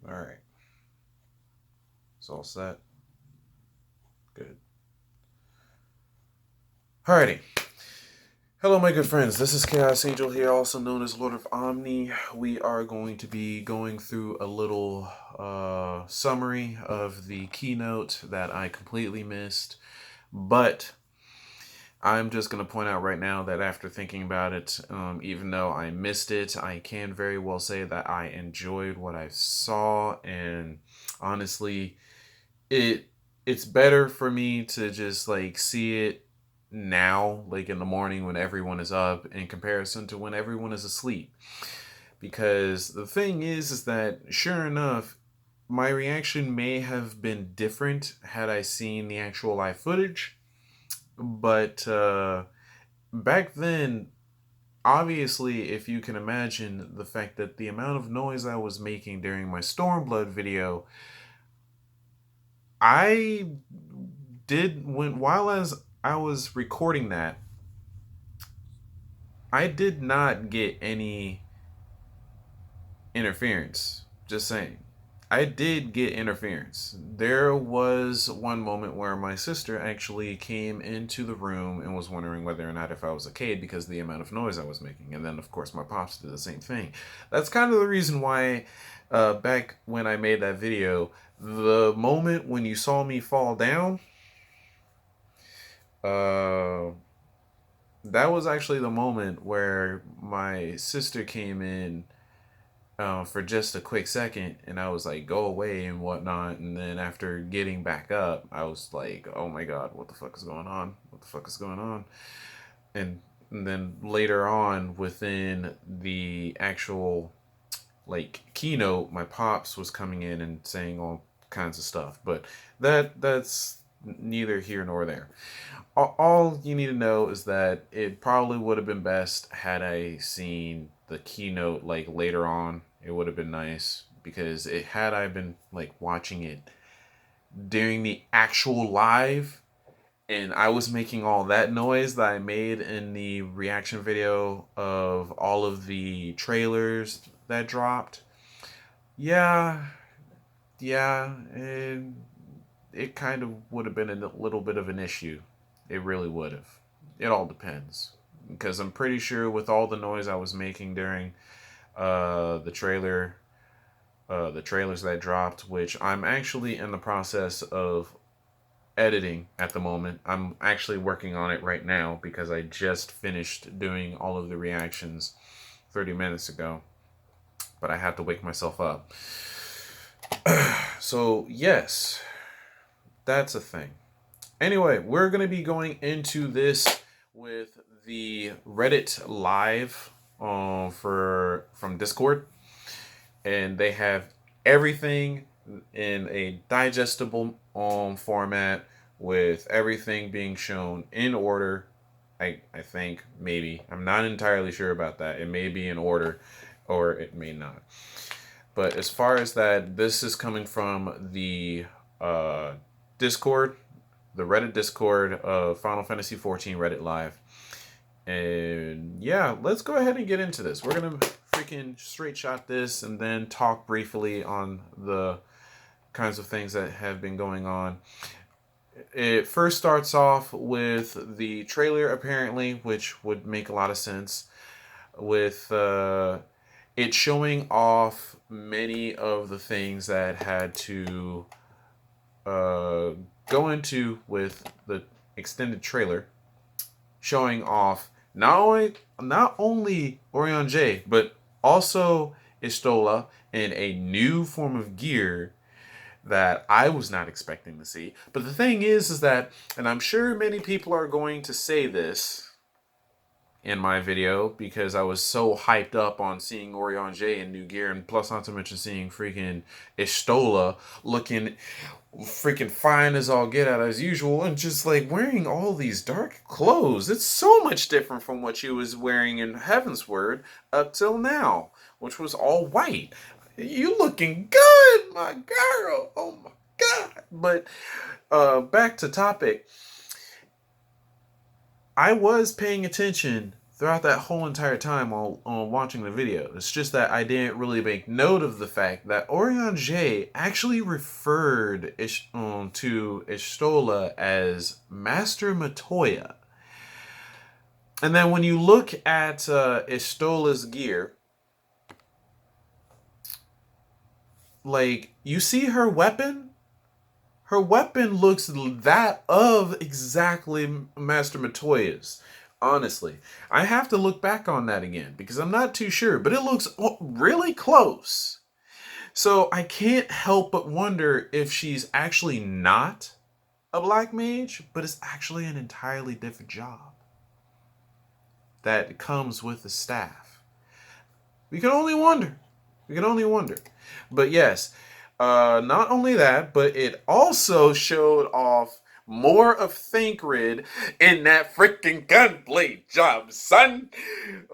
All right. It's all set. Good. Alrighty. Hello, my good friends. This is Chaos Angel here, also known as Lord of Omni. We are going to be going through a little summary of the keynote that I completely missed. But I'm just going to point out right now that after thinking about it, even though I missed it, I can very well say that I enjoyed what I saw. And honestly, it it's better for me to just like see it now, like in the morning when everyone is up, in comparison to when everyone is asleep. Because the thing is that sure enough, my reaction may have been different had I seen the actual live footage. But back then, obviously, if you can imagine the fact that the amount of noise I was making during my Stormblood video, I did when while as I was recording that, I did not get any interference. Just saying. I did get interference. There was one moment where my sister actually came into the room and was wondering whether or not if I was okay because of the amount of noise I was making. And then, of course, my pops did the same thing. That's kind of the reason why, back when I made that video, the moment when you saw me fall down, uh, that was actually the moment where my sister came in for just a quick second, and I was like, go away and whatnot. And then after getting back up, I was like, oh my god, what the fuck is going on? What the fuck is going on? And then later on, within the actual like keynote, my pops was coming in and saying all kinds of stuff. But that's neither here nor there. All you need to know is that it probably would have been best had I seen the keynote like later on. It would have been nice because it had I been like watching it during the actual live and I was making all that noise that I made in the reaction video of all of the trailers that dropped. Yeah, yeah, and it kind of would have been a little bit of an issue. It really would have. It all depends. Because I'm pretty sure with all the noise I was making during the the trailers that dropped, which I'm actually in the process of editing at the moment. I'm actually working on it right now because I just finished doing all of the reactions 30 minutes ago. But I have to wake myself up. So, yes, that's a thing. Anyway, we're going to be going into this with the Reddit live for from Discord, and they have everything in a digestible format with everything being shown in order. I think maybe I'm not entirely sure about that. It may be in order, or it may not. But as far as that, this is coming from the uh, Discord, the Reddit Discord of Final Fantasy XIV Reddit Live. And yeah, let's go ahead and get into this. We're going to freaking straight shot this and then talk briefly on the kinds of things that have been going on. It first starts off with the trailer, apparently, which would make a lot of sense, with it showing off many of the things that had to uh, go into with the extended trailer, showing off not only Orion J, but also Istola in a new form of gear that I was not expecting to see. But the thing is that, and I'm sure many people are going to say this in my video because I was so hyped up on seeing Orion J in new gear, and plus not to mention seeing freaking Istola looking freaking fine as all get out as usual, and just like wearing all these dark clothes. It's so much different from what she was wearing in Heaven's Word up till now, which was all white. You looking good, my girl. Oh my god. But back to topic. I was paying attention throughout that whole entire time while watching the video. It's just that I didn't really make note of the fact that Orion J actually referred to Ishtola as Master Matoya. And then when you look at Ishtola's gear, like, you see her weapon? Her weapon looks that of exactly Master Matoya's. Honestly, I have to look back on that again because I'm not too sure, but it looks really close. So I can't help but wonder if she's actually not a black mage, but it's actually an entirely different job that comes with the staff. We can only wonder. We can only wonder. But yes, not only that, but it also showed off more of Thancred in that freaking gunblade job, son.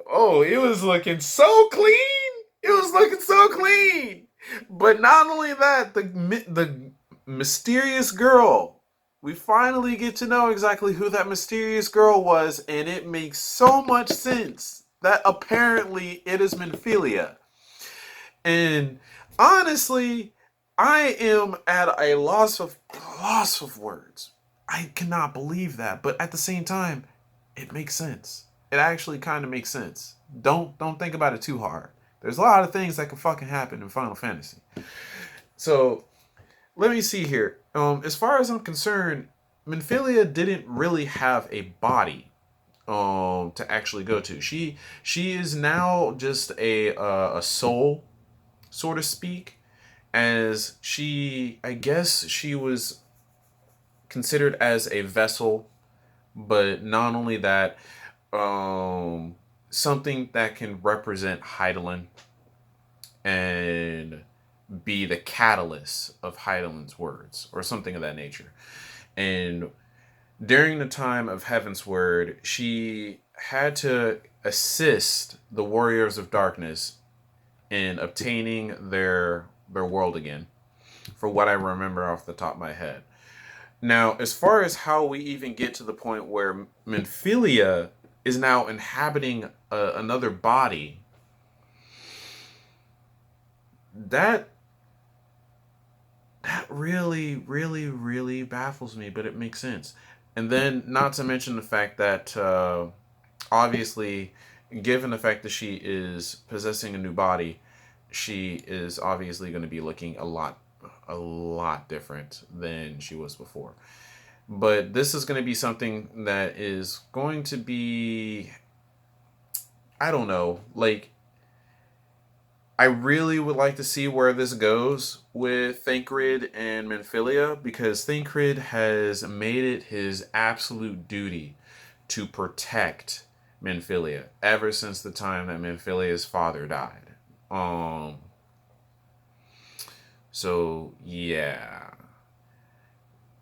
Oh, it was looking so clean. It was looking so clean. But not only that, the mysterious girl. We finally get to know exactly who that mysterious girl was, and it makes so much sense that apparently it is Minfilia. And honestly, I am at a loss of words. I cannot believe that, but at the same time, it makes sense. It actually kind of makes sense. Don't think about it too hard. There's a lot of things that can fucking happen in Final Fantasy. So let me see here. As far as I'm concerned, Minfilia didn't really have a body to actually go to. She is now just a soul, so to speak, as I guess she was considered as a vessel, but not only that, something that can represent Heidelin and be the catalyst of Heidelin's words, or something of that nature. And during the time of Heaven's Word, she had to assist the Warriors of Darkness in obtaining their world again, for what I remember off the top of my head. Now, as far as how we even get to the point where Minfilia is now inhabiting another body, that really, really, really baffles me, but it makes sense. And then, not to mention the fact that, obviously, given the fact that she is possessing a new body, she is obviously going to be looking a lot different than she was before. But this is going to be something that is going to be, I don't know, like, I really would like to see where this goes with Thancred and Minfilia, because Thancred has made it his absolute duty to protect Minfilia ever since the time that Minfilia's father died. So yeah,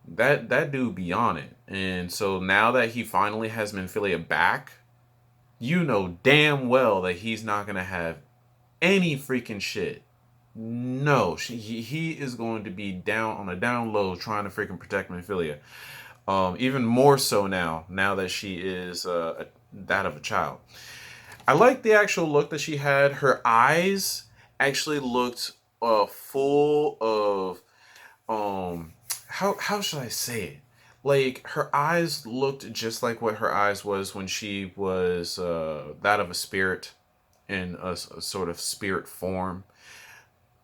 that dude be on it. And so now that he finally has Minfilia back, you know damn well that he's not gonna have any freaking shit. No, he is going to be down on a down low trying to freaking protect Minfilia. Even more so now that she is that of a child. I like the actual look that she had. Her eyes actually looked full of how should I say it? Like, her eyes looked just like what her eyes was when she was that of a spirit, in a sort of spirit form.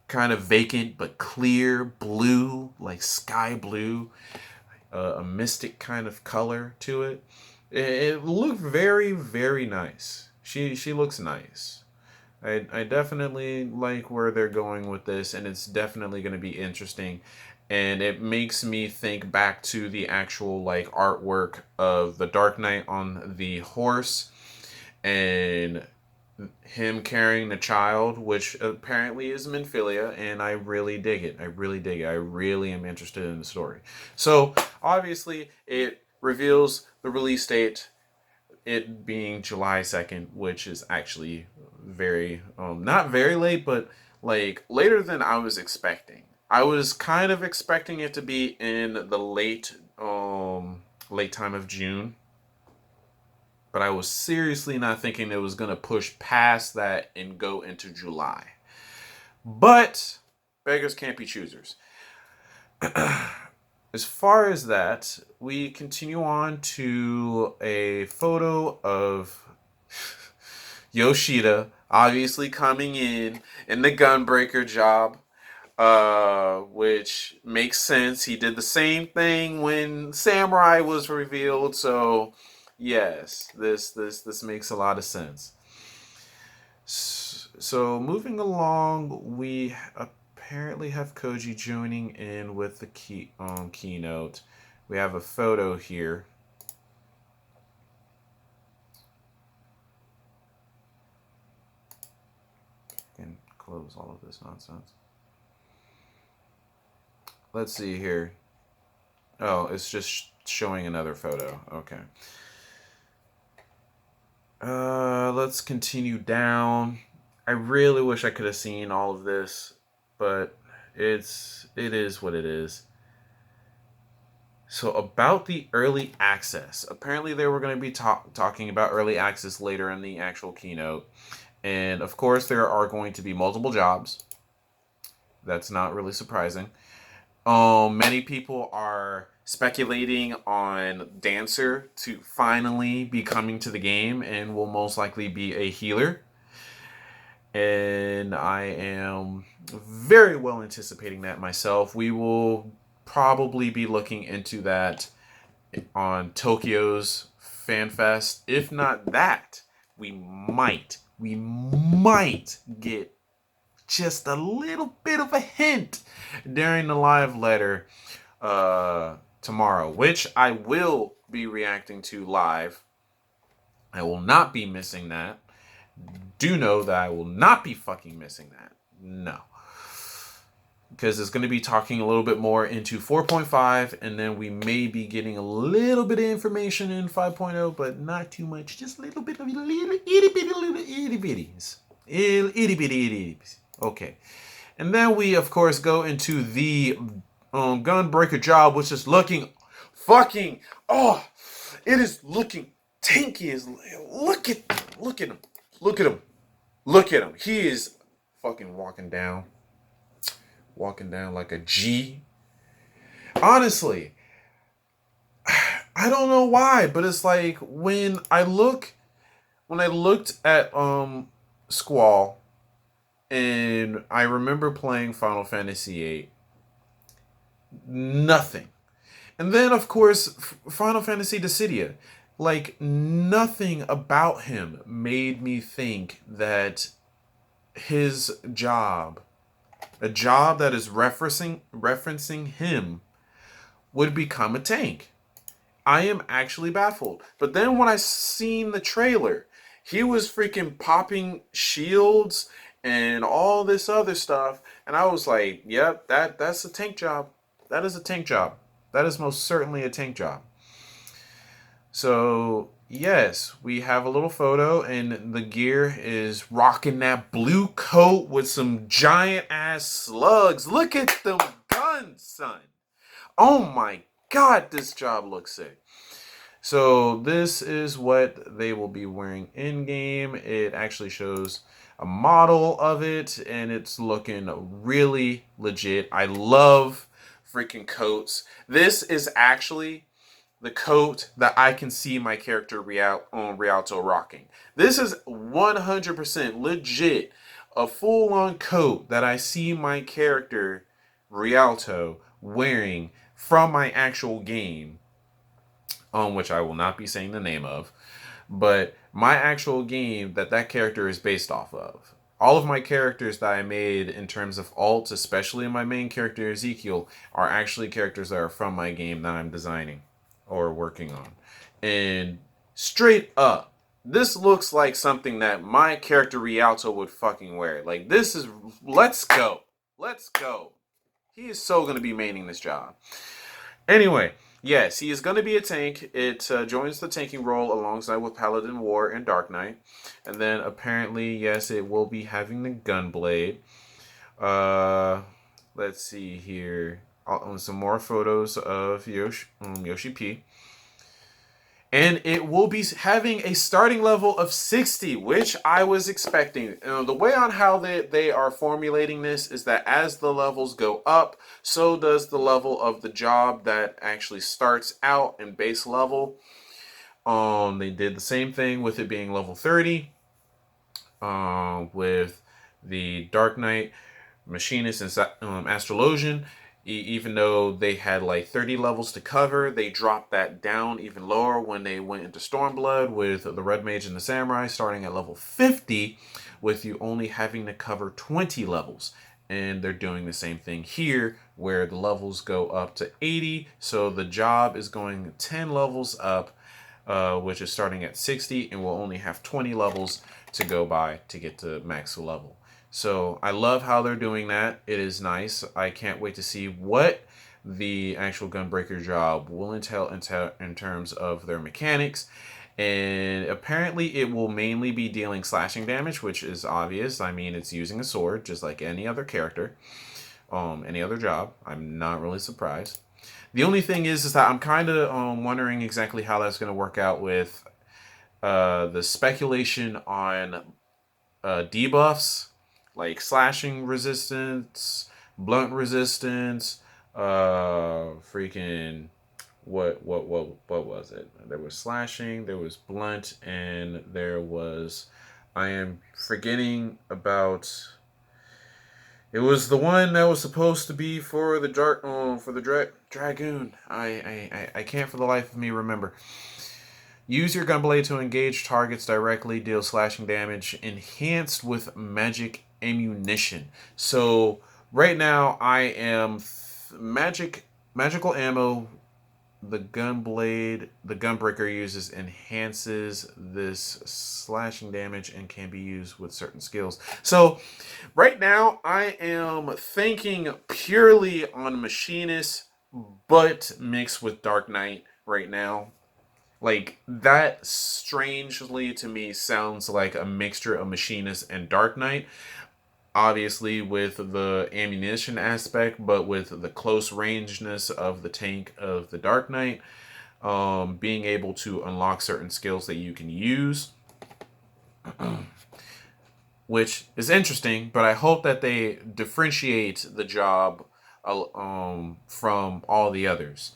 Kind of vacant but clear blue, like sky blue, a mystic kind of color to it. It looked very, very nice. She looks nice. I definitely like where they're going with this, and it's definitely going to be interesting. And it makes me think back to the actual, like, artwork of the Dark Knight on the horse, and him carrying the child, which apparently is Minfilia, and I really dig it. I really dig it. I really am interested in the story. So, obviously, it reveals the release date, it being July 2nd, which is actually very, not very late, but, like, later than I was expecting. I was kind of expecting it to be in the late time of June. but I was seriously not thinking it was going to push past that and go into July. But beggars can't be choosers. As far as that, we continue on to a photo of Yoshida obviously coming in the Gunbreaker job, which makes sense. He did the same thing when Samurai was revealed, so yes, this makes a lot of sense. So moving along, we apparently have Koji joining in with the keynote. We have a photo here. Can close all of this nonsense. Let's see here. Oh, it's just showing another photo. Okay. Let's continue down. I really wish I could have seen all of this, but it is what it is. So about the early access, apparently they were going to be talking about early access later in the actual keynote, and of course there are going to be multiple jobs. That's not really surprising. Many people are speculating on Dancer to finally be coming to the game and will most likely be a healer. And I am very well anticipating that myself. We will probably be looking into that on Tokyo's Fan Fest. If not that, we might get just a little bit of a hint during the live letter tomorrow, which I will be reacting to live. I will not be missing that. Do know that I will not be fucking missing that. No. Because it's going to be talking a little bit more into 4.5, and then we may be getting a little bit of information in 5.0, but not too much. Just a little bit of little itty bitties. Itty bitty. Okay. And then we, of course, go into the Gunbreaker job, which is looking fucking, it is looking tanky. Look at him. Look at him. He is fucking walking down like a G. Honestly, I don't know why, but it's like when I looked at Squall, and I remember playing Final Fantasy VIII, nothing. And then, of course, Final Fantasy Dissidia. Like, nothing about him made me think that his job, a job that is referencing him, would become a tank. I am actually baffled. But then when I seen the trailer, he was freaking popping shields and all this other stuff, and I was like, yep, that's a tank job. That is a tank job. That is most certainly a tank job. So, yes, we have a little photo, and the gear is rocking that blue coat with some giant ass slugs. Look at them guns, son. Oh my god, this job looks sick. So, this is what they will be wearing in game. It actually shows a model of it, and it's looking really legit. I love freaking coats. This is actually the coat that I can see my character Rialto rocking. This is 100% legit a full-on coat that I see my character Rialto wearing from my actual game, on which I will not be saying the name of, but my actual game that character is based off of. All of my characters that I made in terms of alts, especially my main character Ezekiel, are actually characters that are from my game that I'm designing or working on. And straight up, this looks like something that my character Rialto would fucking wear. Like, this is, let's go. He is so going to be maining this job. Anyway, yes, he is going to be a tank. It joins the tanking role alongside with Paladin War and Dark Knight. And then apparently, yes, it will be having the Gunblade. Let's see here. Some more photos of Yoshi P. And it will be having a starting level of 60, which I was expecting. The way on how they are formulating this is that as the levels go up, so does the level of the job that actually starts out in base level. They did the same thing with it being level 30, with the Dark Knight, Machinist, and Astrologian. Even though they had like 30 levels to cover, they dropped that down even lower when they went into Stormblood with the Red Mage and the Samurai, starting at level 50, with you only having to cover 20 levels. And they're doing the same thing here, where the levels go up to 80. So the job is going 10 levels up, which is starting at 60, and will only have 20 levels to go by to get to max level. So I love how they're doing that. It is nice. I can't wait to see what the actual Gunbreaker job will entail in terms of their mechanics. And apparently it will mainly be dealing slashing damage, which is obvious. I mean, it's using a sword, just like any other character, any other job. I'm not really surprised. The only thing is that I'm kind of wondering exactly how that's going to work out with the speculation on debuffs like slashing resistance, blunt resistance, freaking what was it? There was slashing, there was blunt, and there was, I am forgetting about. It was the one that was supposed to be for the dark, for the dragoon. I can't for the life of me remember. Use your gunblade to engage targets directly, deal slashing damage, enhanced with magic ammunition. So right now I am magical ammo. The gunbreaker uses enhances this slashing damage and can be used with certain skills. So right now I am thinking purely on machinist, but mixed with Dark Knight right now. Like, that strangely to me sounds like a mixture of Machinist and Dark Knight. Obviously, with the ammunition aspect, but with the close rangeness of the tank of the Dark Knight, being able to unlock certain skills that you can use, which is interesting. But I hope that they differentiate the job from all the others.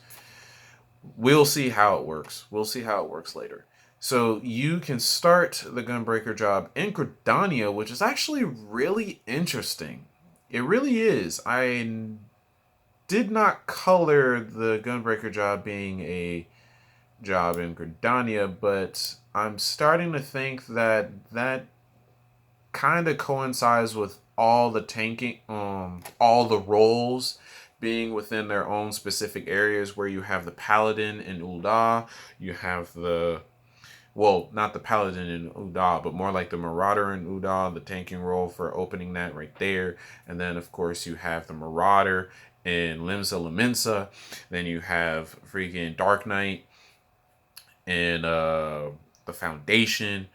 We'll see how it works. We'll see how it works later. So you can start the Gunbreaker job in Gridania, which is actually really interesting. It really is. I did not color the Gunbreaker job being a job in Gridania, but I'm starting to think that that kind of coincides with all the tanking, all the roles being within their own specific areas, where you have the paladin in Ul'dah, you have the, well, not the paladin in Ul'dah, but more like the marauder in Ul'dah, the tanking role for opening that right there. And then of course you have the marauder in Limsa Laminsa. Then you have freaking Dark Knight and the Foundation.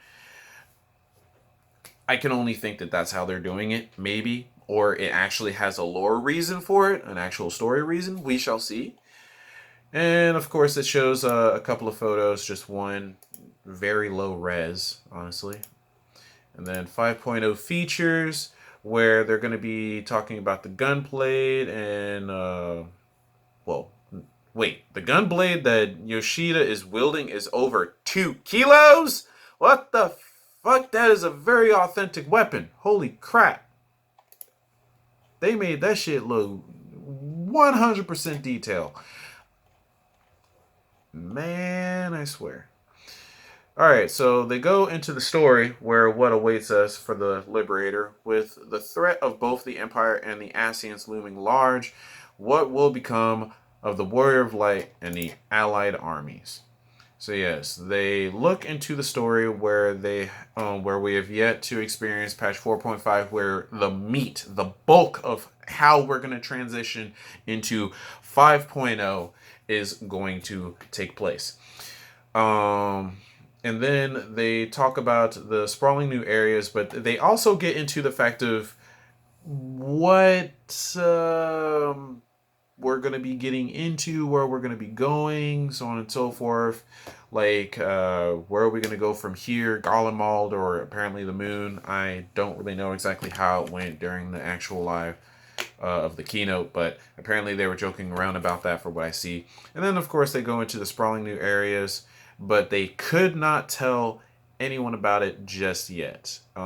I can only think that that's how they're doing it, maybe. Or it actually has a lore reason for it, an actual story reason. We shall see. And of course, it shows a couple of photos, just one very low res, honestly. And then 5.0 features, where they're going to be talking about the gunblade and, well, wait, the gunblade that Yoshida is wielding is over 2 kilos? What the fuck? That is a very authentic weapon. Holy crap. They made that shit look 100% detail. Man, I swear. Alright, so they go into the story where what awaits us for the Liberator, with the threat of both the Empire and the Ascians looming large. What will become of the Warrior of Light and the allied armies? So yes, they look into the story where where we have yet to experience patch 4.5, where the meat, the bulk of how we're going to transition into 5.0 is going to take place. And then they talk about the sprawling new areas, but they also get into the fact of what we're going to be getting into, where we're going to be going, so on and so forth. Like, where are we going to go from here? Garlemald or apparently the moon? I don't really know exactly how it went during the actual live of the keynote, but apparently they were joking around about that for what I see. And then, of course, they go into the sprawling new areas, but they could not tell anyone about it just yet. They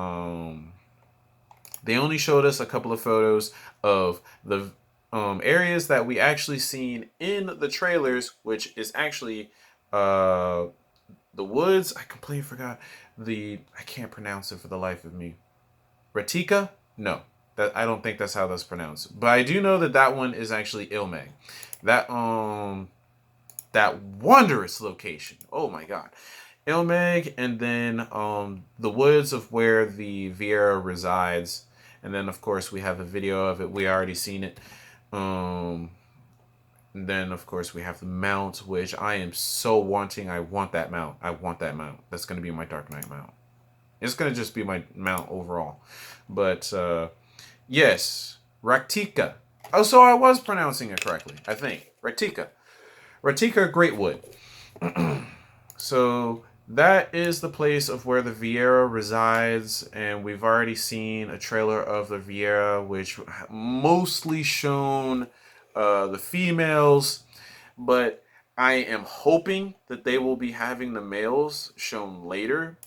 only showed us a couple of photos of the areas that we actually seen in the trailers, which is actually uh, the woods. I completely forgot I can't pronounce it for the life of me. Ratika? No, that I don't think that's how that's pronounced. But I do know that that one is actually Ilme. That that wondrous location. Oh my god. Ilmeg, and then the woods of where the Viera resides, and then of course we have a video of it. We already seen it. And then of course we have the mount, which I am so wanting. I want that mount. I want that mount. That's gonna be my Dark Knight mount. It's gonna just be my mount overall. But yes, Raktika. Oh, so I was pronouncing it correctly. I think Raktika. Raktika Greatwood. So that is the place of where the Viera resides, and we've already seen a trailer of the Viera, which mostly shown the females, but I am hoping that they will be having the males shown later.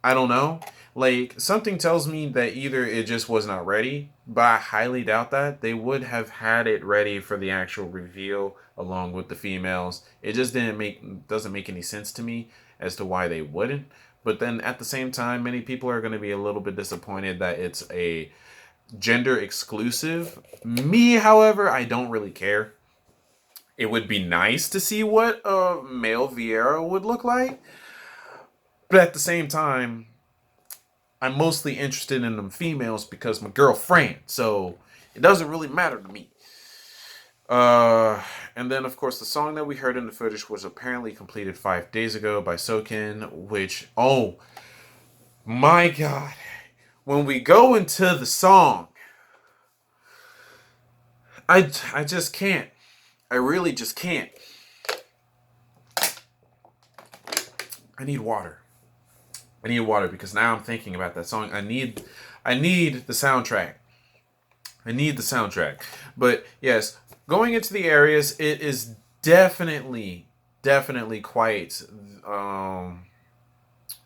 I don't know. Like, something tells me that either it just was not ready, but I highly doubt that. They would have had it ready for the actual reveal along with the females. It just doesn't make any sense to me as to why they wouldn't. But then at the same time, many people are going to be a little bit disappointed that it's a gender exclusive. Me, however, I don't really care. It would be nice to see what a male Viera would look like. But at the same time, I'm mostly interested in them females because my girlfriend. So it doesn't really matter to me. And then of course the song that we heard in the footage was apparently completed 5 days ago by Soken, which, oh my god. When we go into the song, I just can't. I really just can't. I need water. I need water because now I'm thinking about that song. I need the soundtrack. I need the soundtrack. But yes, going into the areas, it is definitely quite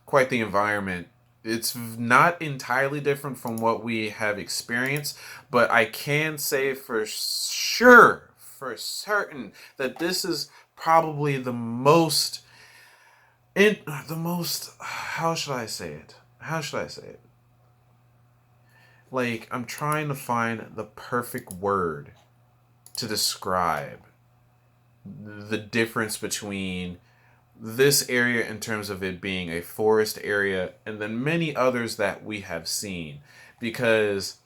quite the environment. It's not entirely different from what we have experienced, but I can say for sure, for certain, that this is probably the most how should I say it? Like, I'm trying to find the perfect word to describe the difference between this area in terms of it being a forest area and then many others that we have seen, because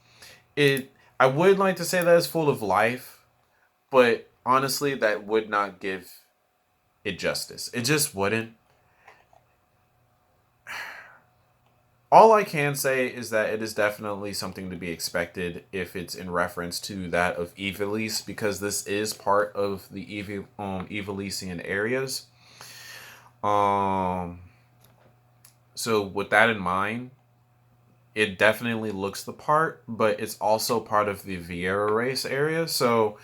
I would like to say that it's full of life, but honestly that would not give it justice. It just wouldn't. All I can say is that it is definitely something to be expected if it's in reference to that of Ivalice, because this is part of the Ivalician areas. So with that in mind, it definitely looks the part, but it's also part of the Viera race area. So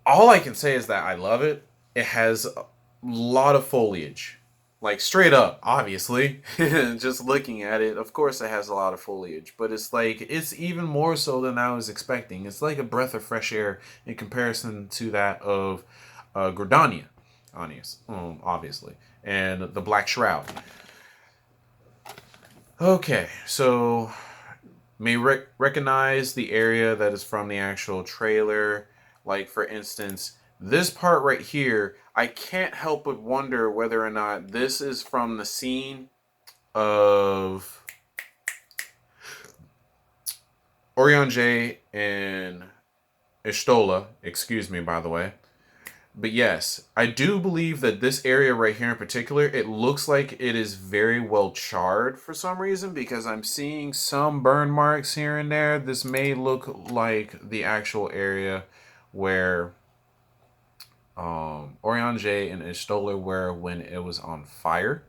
all I can say is that I love it. It has a lot of foliage. Like, straight up, obviously. Just looking at it, of course it has a lot of foliage. But it's like, it's even more so than I was expecting. It's like a breath of fresh air in comparison to that of Gordania, obviously. And the Black Shroud. Okay, so may recognize the area that is from the actual trailer. Like, for instance, this part right here, I can't help but wonder whether or not this is from the scene of Orion J and Ishtola. Excuse me, by the way. But yes, I do believe that this area right here in particular, it looks like it is very well charred for some reason, because I'm seeing some burn marks here and there. This may look like the actual area where Oriange and Ishtola were when it was on fire,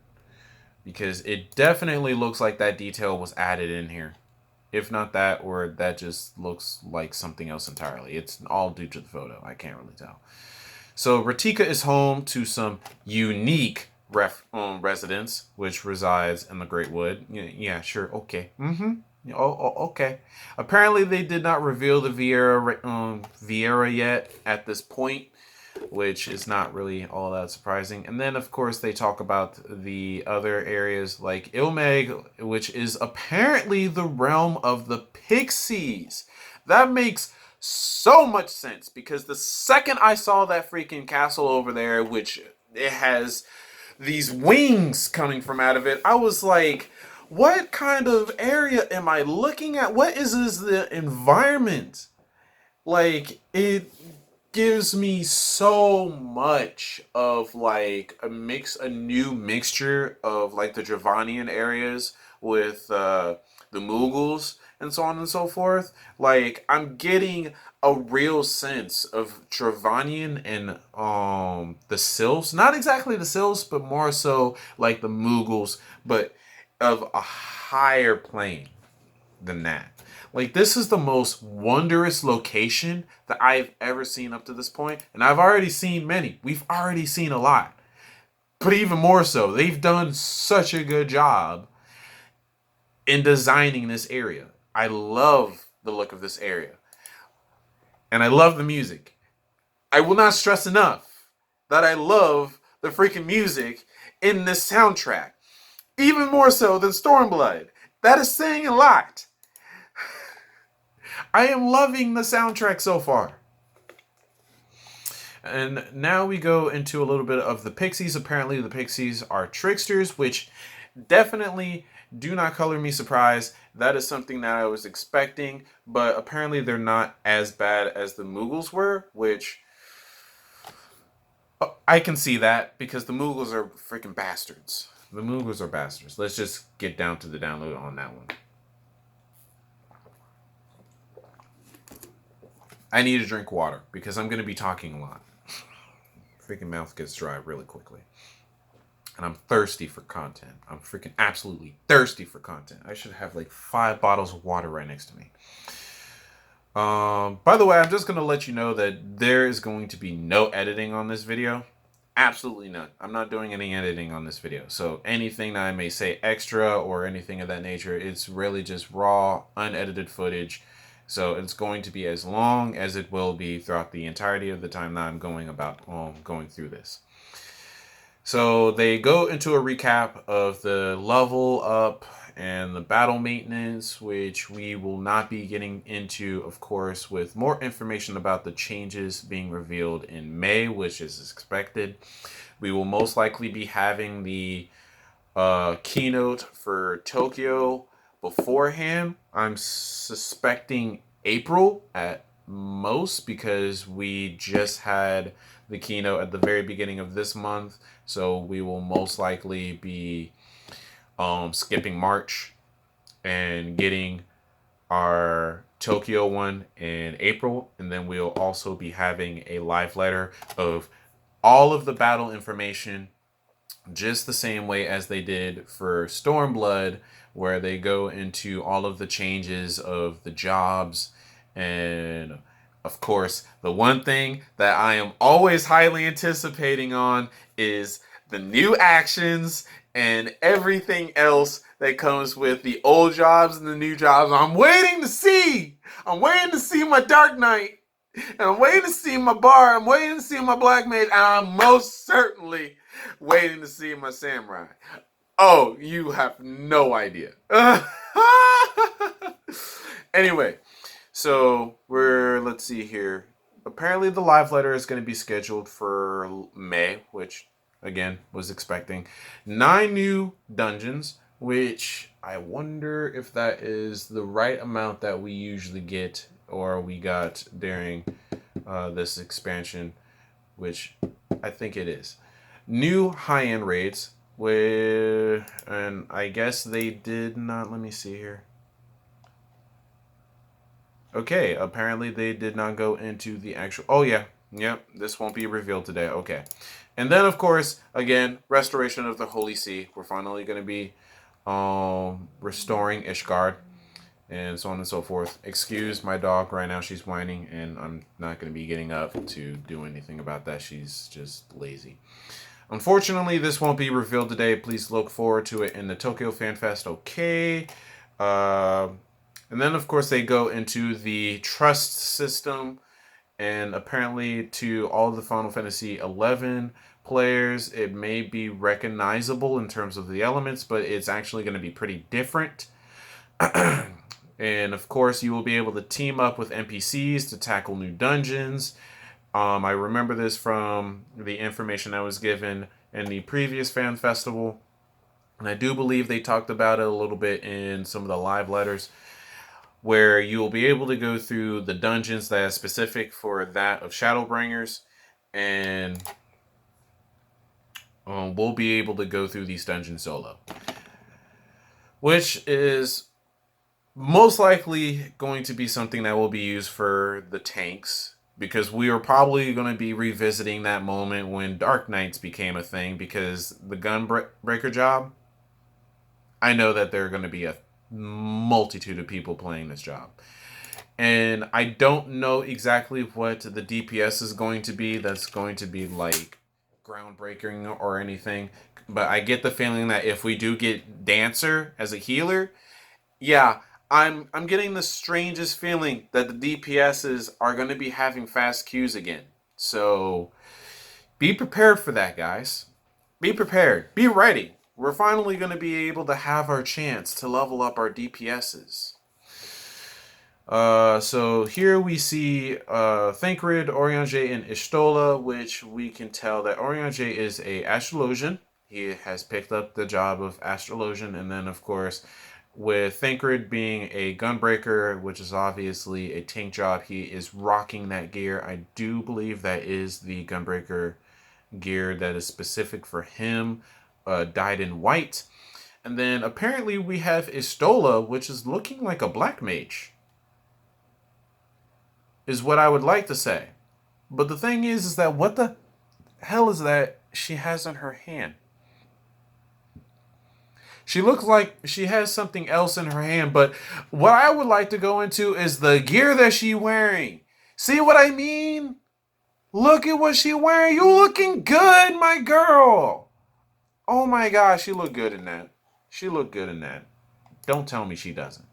because it definitely looks like that detail was added in here. If not that, or that just looks like something else entirely. It's all due to the photo. I can't really tell. So Ratika is home to some unique residents, which resides in the Great Wood. Yeah, sure, okay. Okay. Apparently, they did not reveal the Viera yet at this point, which is not really all that surprising. And then, of course, they talk about the other areas like Ilmeg, which is apparently the realm of the Pixies. That makes so much sense, because the second I saw that freaking castle over there, which it has these wings coming from out of it, I was like, what kind of area am I looking at? What is the environment? Like, it gives me so much of like a new mixture of like the Dravanian areas with the Mughals and so on and so forth. Like, I'm getting a real sense of Dravanian and the Sylphs. Not exactly the Sylphs, but more so like the Mughals, but of a higher plane than that. Like, this is the most wondrous location that I've ever seen up to this point. And I've already seen many. We've already seen a lot. But even more so, they've done such a good job in designing this area. I love the look of this area. And I love the music. I will not stress enough that I love the freaking music in this soundtrack. Even more so than Stormblood. That is saying a lot. I am loving the soundtrack so far. And now we go into a little bit of the Pixies. Apparently the Pixies are tricksters, which definitely do not color me surprised. That is something that I was expecting, but apparently they're not as bad as the Mughals were, which I can see that, because the Mughals are freaking bastards. The Mughals are bastards. Let's just get down to the download on that one. I need to drink water because I'm going to be talking a lot. Freaking mouth gets dry really quickly. And I'm thirsty for content. I'm freaking absolutely thirsty for content. I should have like 5 bottles of water right next to me. By the way, I'm just going to let you know that there is going to be no editing on this video. Absolutely none. I'm not doing any editing on this video. So anything that I may say extra or anything of that nature, it's really just raw, unedited footage. So it's going to be as long as it will be throughout the entirety of the time that I'm going through this. So they go into a recap of the level up and the battle maintenance, which we will not be getting into, of course, with more information about the changes being revealed in May, which is expected. We will most likely be having the keynote for Tokyo beforehand. I'm suspecting April at most, because we just had the keynote at the very beginning of this month. So we will most likely be skipping March and getting our Tokyo one in April. And then we'll also be having a live letter of all of the battle information, just the same way as they did for Stormblood, where they go into all of the changes of the jobs. And of course, the one thing that I am always highly anticipating on is the new actions and everything else that comes with the old jobs and the new jobs. I'm waiting to see my Dark Knight, and I'm waiting to see my Bar, I'm waiting to see my Black Mage, and I'm most certainly waiting to see my Samurai. Oh, you have no idea. Anyway, so let's see here. Apparently the live letter is going to be scheduled for May, which again was expecting. 9 new dungeons, which I wonder if that is the right amount that we usually get, or we got during this expansion, which I think it is. New high-end raids, and I guess they did not, let me see here. Okay, apparently they did not go into the actual, oh yeah, Yep, this won't be revealed today. Okay. And then, of course, again, restoration of the Holy See. We're finally going to be restoring Ishgard and so on and so forth. Excuse my dog right now. She's whining, and I'm not going to be getting up to do anything about that. She's just lazy. Unfortunately, this won't be revealed today. Please look forward to it in the Tokyo Fan Fest. Okay. And then, of course, they go into the trust system. And apparently, to all of the Final Fantasy XI players, it may be recognizable in terms of the elements, but it's actually going to be pretty different. And of course, you will be able to team up with NPCs to tackle new dungeons. I remember this from the information I was given in the previous fan festival. And I do believe they talked about it a little bit in some of the live letters, where you'll be able to go through the dungeons that are specific for that of Shadowbringers. And we'll be able to go through these dungeons solo. Which is most likely going to be something that will be used for the tanks, because we are probably going to be revisiting that moment when Dark Knights became a thing, because the Gunbreaker job, I know that there are going to be a multitude of people playing this job. And I don't know exactly what the DPS is going to be that's going to be like groundbreaking or anything, but I get the feeling that if we do get Dancer as a healer, yeah, I'm getting the strangest feeling that the DPSs are going to be having fast queues again. So be prepared for that, guys. Be prepared. Be ready. We're finally going to be able to have our chance to level up our DPSs. So here we see Thancred, Oriange, and Ishtola, which we can tell that Oriange is a astrologian. He has picked up the job of astrologian, and then of course, with Thancred being a gunbreaker, which is obviously a tank job, he is rocking that gear. I do believe that is the gunbreaker gear that is specific for him, dyed in white. And then apparently we have Istola, which is looking like a black mage, is what I would like to say. But the thing is that what the hell is that she has in her hand? She looks like she has something else in her hand, but what I would like to go into is the gear that she's wearing. See what I mean? Look at what she's wearing. You looking good, my girl. Oh my gosh, she looked good in that. She looked good in that. Don't tell me she doesn't.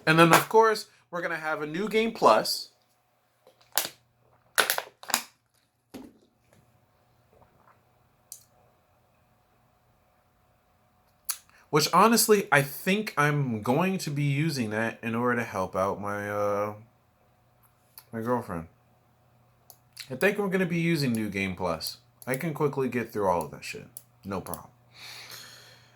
And then, of course, we're going to have a new game plus. Which, honestly, I think I'm going to be using that in order to help out my my girlfriend. I think we're going to be using New Game Plus. I can quickly get through all of that shit. No problem.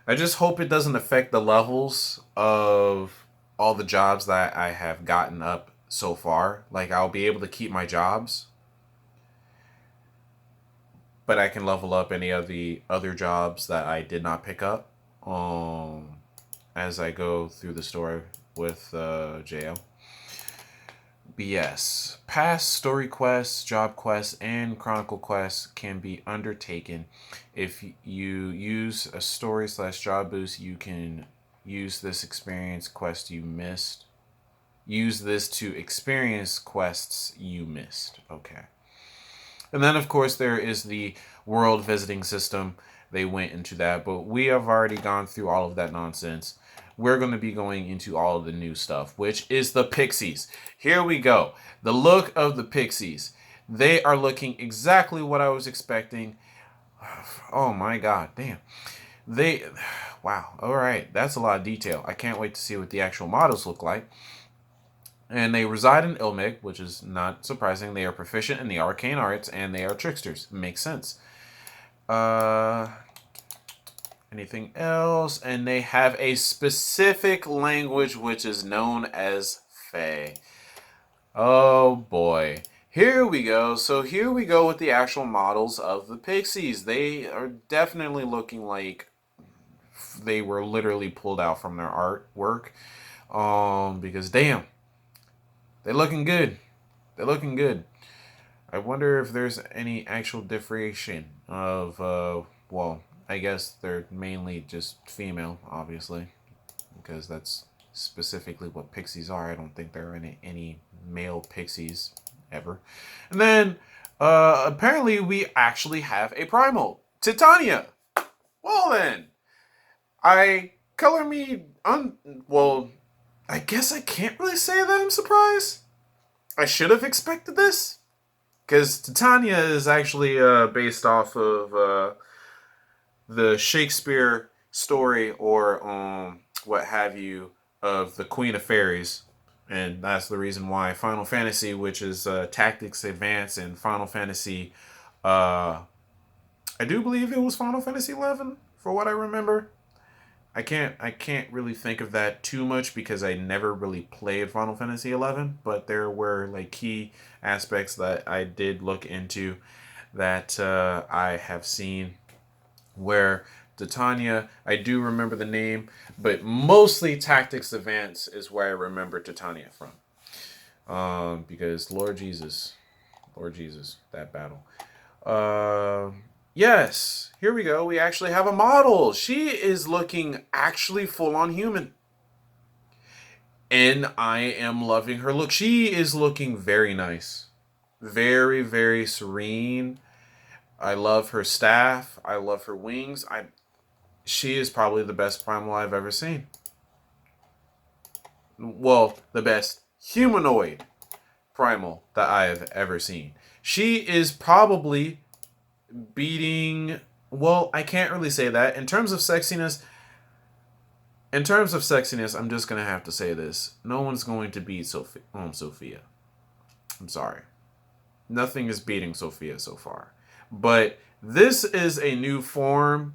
I just hope it doesn't affect the levels of all the jobs that I have gotten up so far. Like, I'll be able to keep my jobs, but I can level up any of the other jobs that I did not pick up as I go through the story with JL. But yes, past story quests, job quests, and chronicle quests can be undertaken. If you use a story/job boost, you can use this experience quest you missed. Use this to experience quests you missed. Okay. And then, of course, there is the world visiting system. They went into that, but we have already gone through all of that nonsense. We're going to be going into all of the new stuff, which is the Pixies. Here we go. The look of the Pixies. They are looking exactly what I was expecting. Oh my god, damn. Wow, alright, that's a lot of detail. I can't wait to see what the actual models look like. And they reside in Ilmig, which is not surprising. They are proficient in the arcane arts, and they are tricksters. Makes sense. Anything else? And they have a specific language, which is known as Fae. Oh boy. Here we go. So here we go with the actual models of the Pixies. They are definitely looking like they were literally pulled out from their artwork. Because damn, they're looking good. They're looking good. I wonder if there's any actual differentiation of, well, I guess they're mainly just female, obviously, because that's specifically what pixies are. I don't think there are any male pixies ever. And then, apparently, we actually have a primal, Titania. Well then, I color me well, I guess I can't really say that I'm surprised. I should have expected this. Because Titania is actually based off of the Shakespeare story or what have you of the Queen of Fairies. And that's the reason why Final Fantasy, which is Tactics Advance, and Final Fantasy, I do believe it was Final Fantasy 11 for what I remember. I can't really think of that too much because I never really played Final Fantasy 11, but there were like key aspects that I did look into that I have seen where Titania, I do remember the name, but mostly Tactics Advance is where I remember Titania from. Because Lord Jesus, that battle. Yes, here we go. We actually have a model. She is looking actually full on human. And I am loving her look. She is looking very nice. Very, very serene. I love her staff. I love her wings. She is probably the best primal I've ever seen. Well, the best humanoid primal that I have ever seen. She is probably beating, well, I can't really say that. In terms of sexiness, I'm just going to have to say this. No one's going to beat Sophia. I'm sorry. Nothing is beating Sophia so far. But this is a new form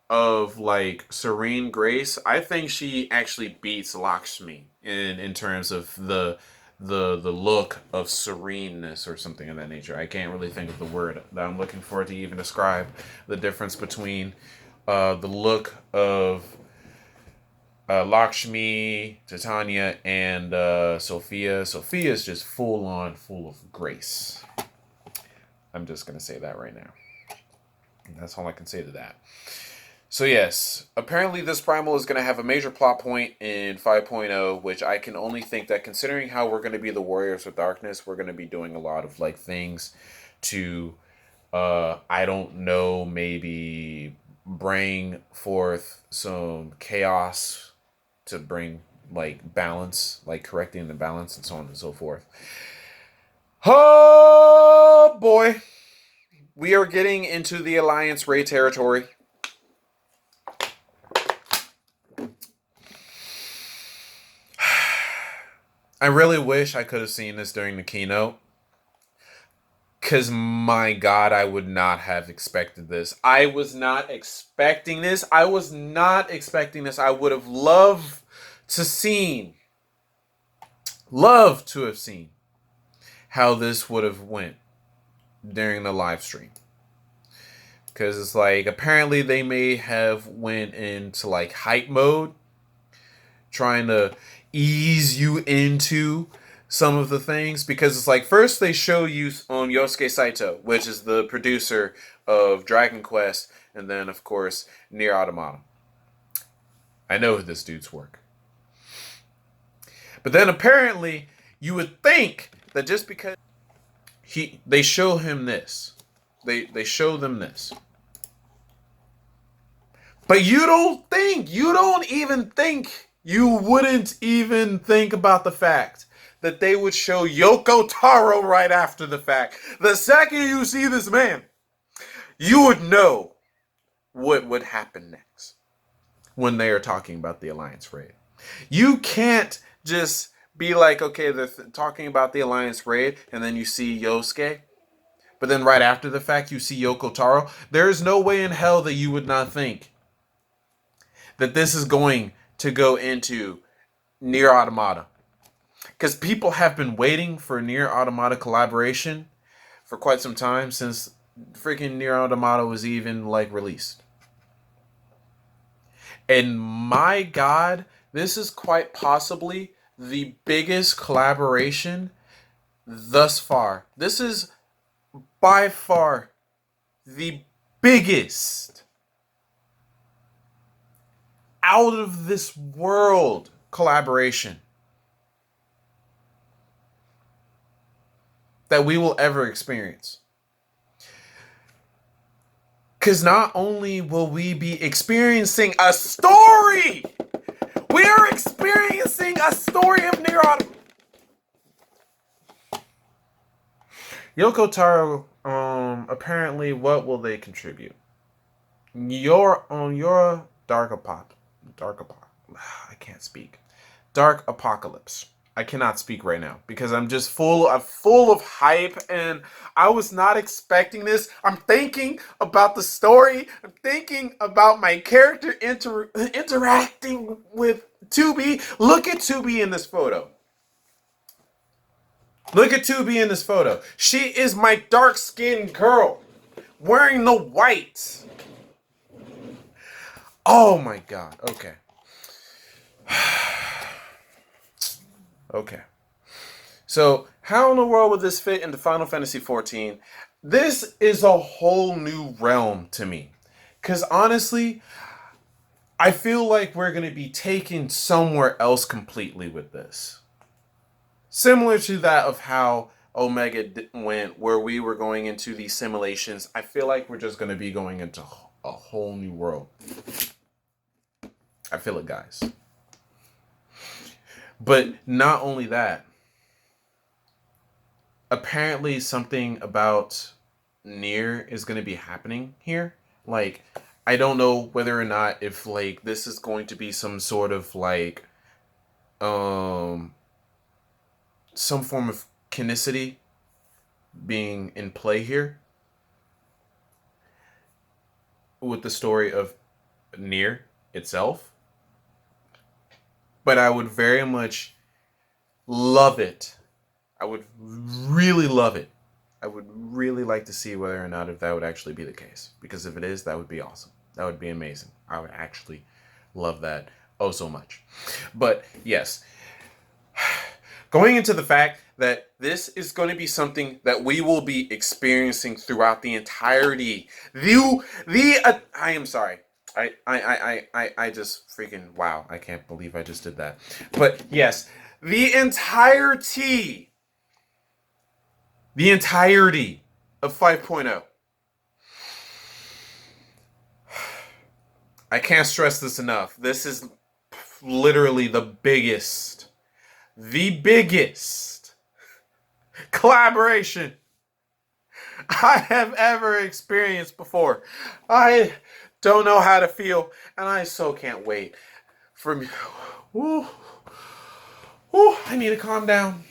of like serene grace. I think she actually beats Lakshmi in terms of the look of sereneness or something of that nature. I can't really think of the word that I'm looking for to even describe the difference between the look of Lakshmi, Titania, and Sophia. Sophia is just full of grace. I'm just going to say that right now. And that's all I can say to that. So yes, apparently this primal is going to have a major plot point in 5.0, which I can only think that considering how we're going to be the Warriors of Darkness, we're going to be doing a lot of like things to, I don't know, maybe bring forth some chaos to bring like balance, like correcting the balance and so on and so forth. Oh boy, we are getting into the Alliance Raid territory. I really wish I could have seen this during the keynote. Because, my God, I would not have expected this. I was not expecting this. I would have loved to have seen how this would have went during the live stream. Because it's like, apparently they may have went into like hype mode, trying to ease you into some of the things, because it's like first they show you on Yosuke Saito, which is the producer of Dragon Quest, and then of course Nier Automata. I know this dude's work. But then apparently you would think that just because they show him this, they show them this. But you wouldn't even think about the fact that they would show Yoko Taro right after the fact. The second you see this man, you would know what would happen next when they are talking about the Alliance Raid. You can't just be like, okay, they're talking about the Alliance Raid, and then you see Yosuke, but then right after the fact, you see Yoko Taro. There is no way in hell that you would not think that this is going to go into Nier Automata. Because people have been waiting for Nier Automata collaboration for quite some time, since freaking Nier Automata was even like released. And my God, this is quite possibly the biggest collaboration thus far. This is by far the biggest out of this world collaboration that we will ever experience. Because not only will we be experiencing a story, we are experiencing a story of Nier Automata. Yoko Taro, apparently, what will they contribute? Your I can't speak. Dark Apocalypse. I cannot speak right now because I'm just full of hype, and I was not expecting this. I'm thinking about the story. I'm thinking about my character interacting with 2B. Look at 2B in this photo. Look at 2B in this photo. She is my dark-skinned girl wearing the white. Oh my god. Okay. Okay. So, how in the world would this fit into Final Fantasy XIV? This is a whole new realm to me. Because honestly, I feel like we're going to be taken somewhere else completely with this. Similar to that of how Omega went, where we were going into these simulations. I feel like we're just going to be going into a whole new world. I feel it, guys. But not only that, apparently something about Nier is going to be happening here. Like, I don't know whether or not if, like, this is going to be some sort of, like, some form of canonicity being in play here with the story of Nier itself. But I would very much love it. I would really love it. I would really like to see whether or not if that would actually be the case. Because if it is, that would be awesome. That would be amazing. I would actually love that oh so much. But yes, going into the fact that this is going to be something that we will be experiencing throughout the entirety. I am sorry. I just freaking, wow. I can't believe I just did that. But yes, the entirety of 5.0. I can't stress this enough. This is literally the biggest collaboration I have ever experienced before. I don't know how to feel, and I so can't wait for me. Ooh, I need to calm down.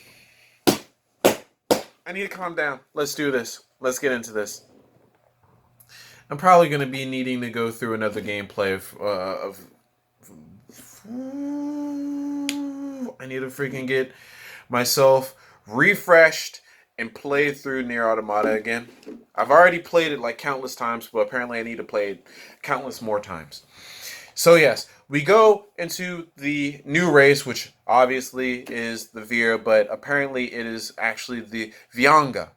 Let's do this. Let's get into this. I'm probably going to be needing to go through another gameplay of I need to freaking get myself refreshed and play through Nier Automata again. I've already played it like countless times, but apparently I need to play it countless more times. So yes, we go into the new race, which obviously is the Viera, but apparently it is actually the Vianga.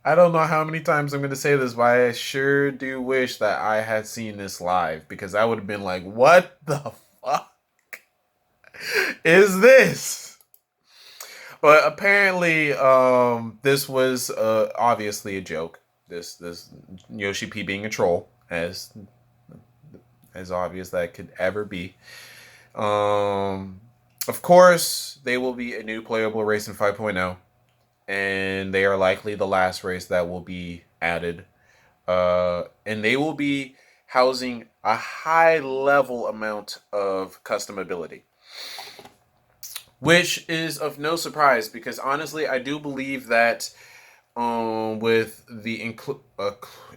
I don't know how many times I'm going to say this, but I sure do wish that I had seen this live, because I would have been like, what the fuck is this? But apparently, this was obviously a joke. This Yoshi P being a troll, as obvious that could ever be. Of course, they will be a new playable race in 5.0. And they are likely the last race that will be added. And they will be housing a high level amount of customability. Which is of no surprise, because honestly, I do believe that with the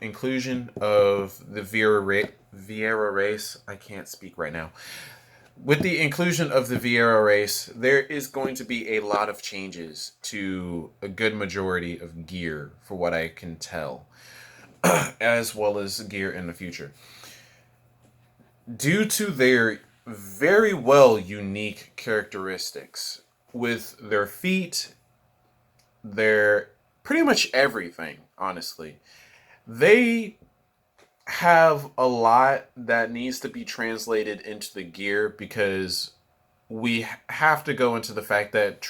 inclusion of the Viera race, I can't speak right now. With the inclusion of the Viera race, there is going to be a lot of changes to a good majority of gear, for what I can tell, as well as gear in the future. Due to their very well unique characteristics with their feet, their pretty much everything, honestly. They have a lot that needs to be translated into the gear because we have to go into the fact that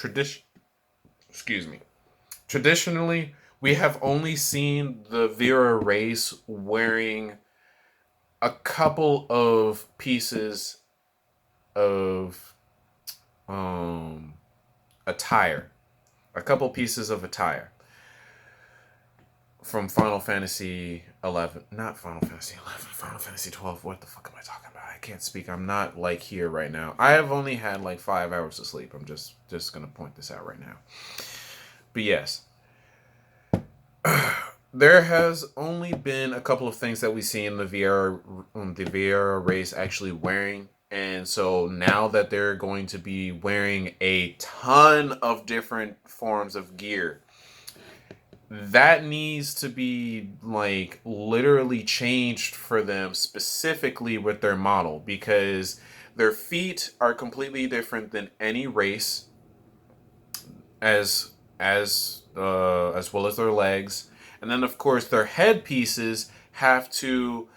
excuse me, traditionally we have only seen the Viera race wearing a couple of pieces of attire, a couple pieces of attire from Final Fantasy 11, not Final Fantasy 11, Final Fantasy 12. What the fuck am I talking about? I can't speak. I'm not like here right now. I have only had like 5 hours of sleep. I'm just gonna point this out right now. But yes, there has only been a couple of things that we see in the Viera race actually wearing, and so now that they're going to be wearing a ton of different forms of gear, that needs to be like literally changed for them specifically with their model because their feet are completely different than any race as well as their legs, and then of course their headpieces have to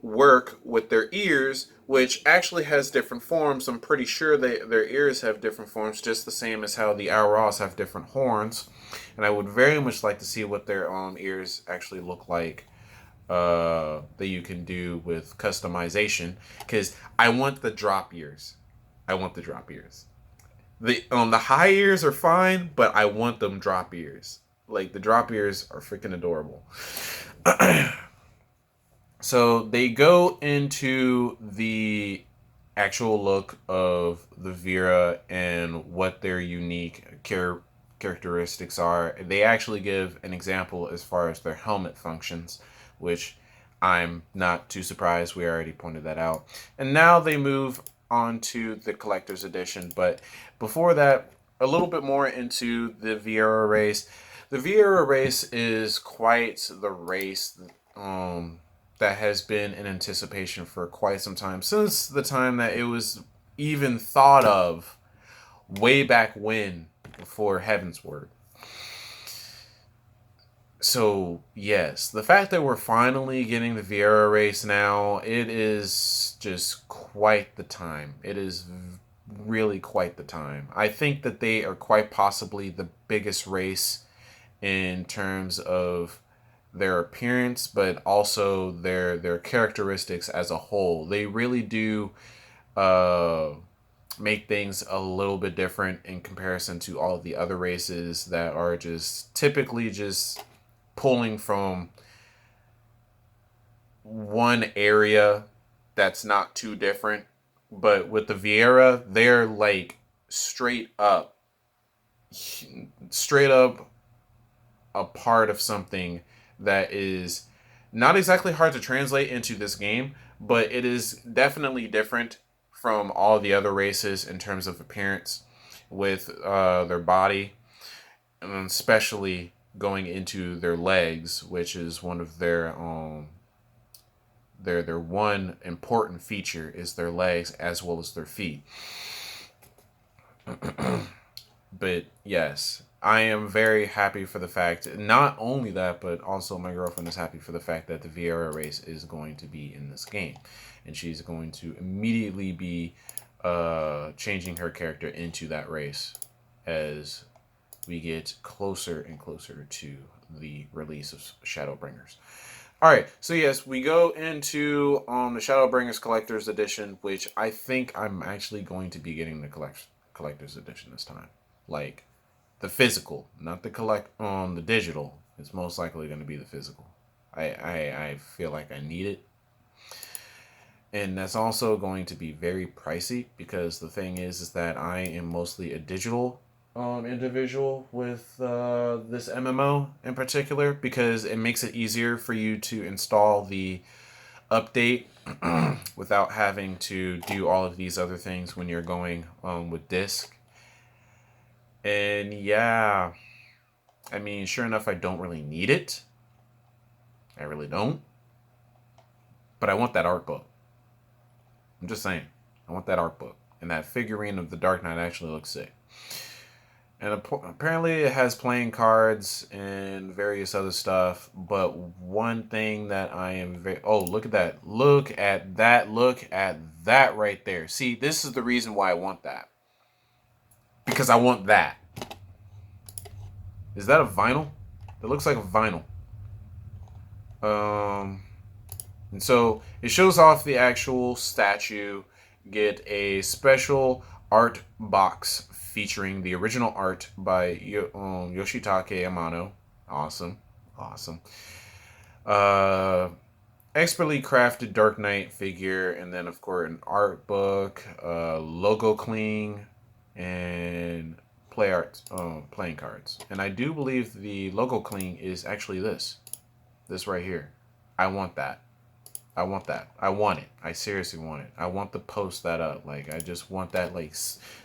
work with their ears, which actually has different forms. I'm pretty sure their ears have different forms, just the same as how the Aurochs have different horns. And I would very much like to see what their ears actually look like that you can do with customization, because I want the drop ears. I want the drop ears. The high ears are fine, but I want them drop ears. Like the drop ears are freaking adorable. So they go into the actual look of the Viera and what their unique characteristics are. They actually give an example as far as their helmet functions, which I'm not too surprised. We already pointed that out. And now they move on to the collector's edition. But before that, a little bit more into the Viera race. The Viera race is quite the race that has been in anticipation for quite some time, since the time that it was even thought of way back when, before Heavensward. So yes, the fact that we're finally getting the Viera race now, it is just quite the time. It is really quite the time. I think that they are quite possibly the biggest race in terms of their appearance, but also their characteristics as a whole. They really do make things a little bit different in comparison to all of the other races that are just typically just pulling from one area that's not too different. But with the Viera, they're like straight up a part of something that is not exactly hard to translate into this game, but it is definitely different from all the other races in terms of appearance with their body, and especially going into their legs, which is one of their one important feature is their legs as well as their feet. But yes, I am very happy for the fact, not only that, but also my girlfriend is happy for the fact that the Viera race is going to be in this game. And she's going to immediately be changing her character into that race as we get closer and closer to the release of Shadowbringers. All right, so yes, we go into the Shadowbringers Collector's Edition, which I think I'm actually going to be getting the Collector's Edition this time. Like, the physical, not the digital. It's most likely going to be the physical. I feel like I need it. And that's also going to be very pricey because the thing is that I am mostly a digital individual with this MMO in particular, because it makes it easier for you to install the update without having to do all of these other things when you're going with disc. And yeah, I mean, sure enough, I don't really need it. I really don't. But I want that art book. I'm just saying. I want that art book. And that figurine of the Dark Knight actually looks sick. And apparently it has playing cards and various other stuff. But one thing that I am very... Oh, look at that. Look at that. Look at that right there. See, this is the reason why I want that. Because I want that. Is that a vinyl? It looks like a vinyl. And so it shows off the actual statue. Get a special art box featuring the original art by Yoshitake Amano. Awesome. Awesome. Expertly crafted Dark Knight figure, and then of course an art book, logo cling, and playing cards. And I do believe the logo cling is actually this right here. I want that. I want that. I want it. I seriously want it. I want to post that up. Like, I just want that, like,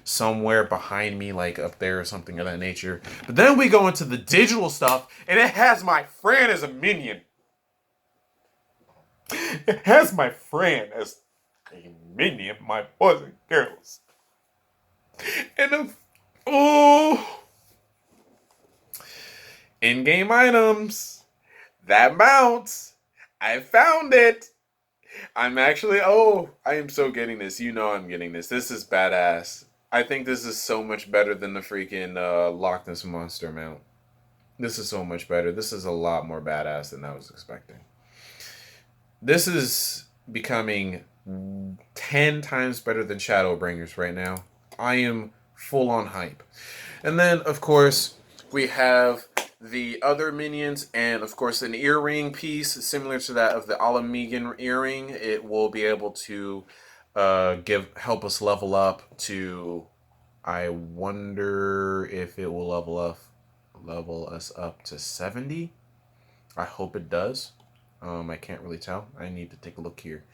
somewhere behind me, like, up there or something of that nature. But then we go into the digital stuff, and it has my friend as a minion. It has my friend as a minion, my boys and girls. And, in-game items. That mounts. I found it. I'm actually, I am so getting this. You know I'm getting this. This is badass. I think this is so much better than the freaking Loch Ness Monster mount. This is so much better. This is a lot more badass than I was expecting. This is becoming 10 times better than Shadowbringers right now. I am full on hype. And then, of course, we have the other minions, and of course an earring piece similar to that of the Alamegan earring. It will be able to help us level up to, I wonder if it will level us up to 70. I hope it does. I can't really tell. I need to take a look here.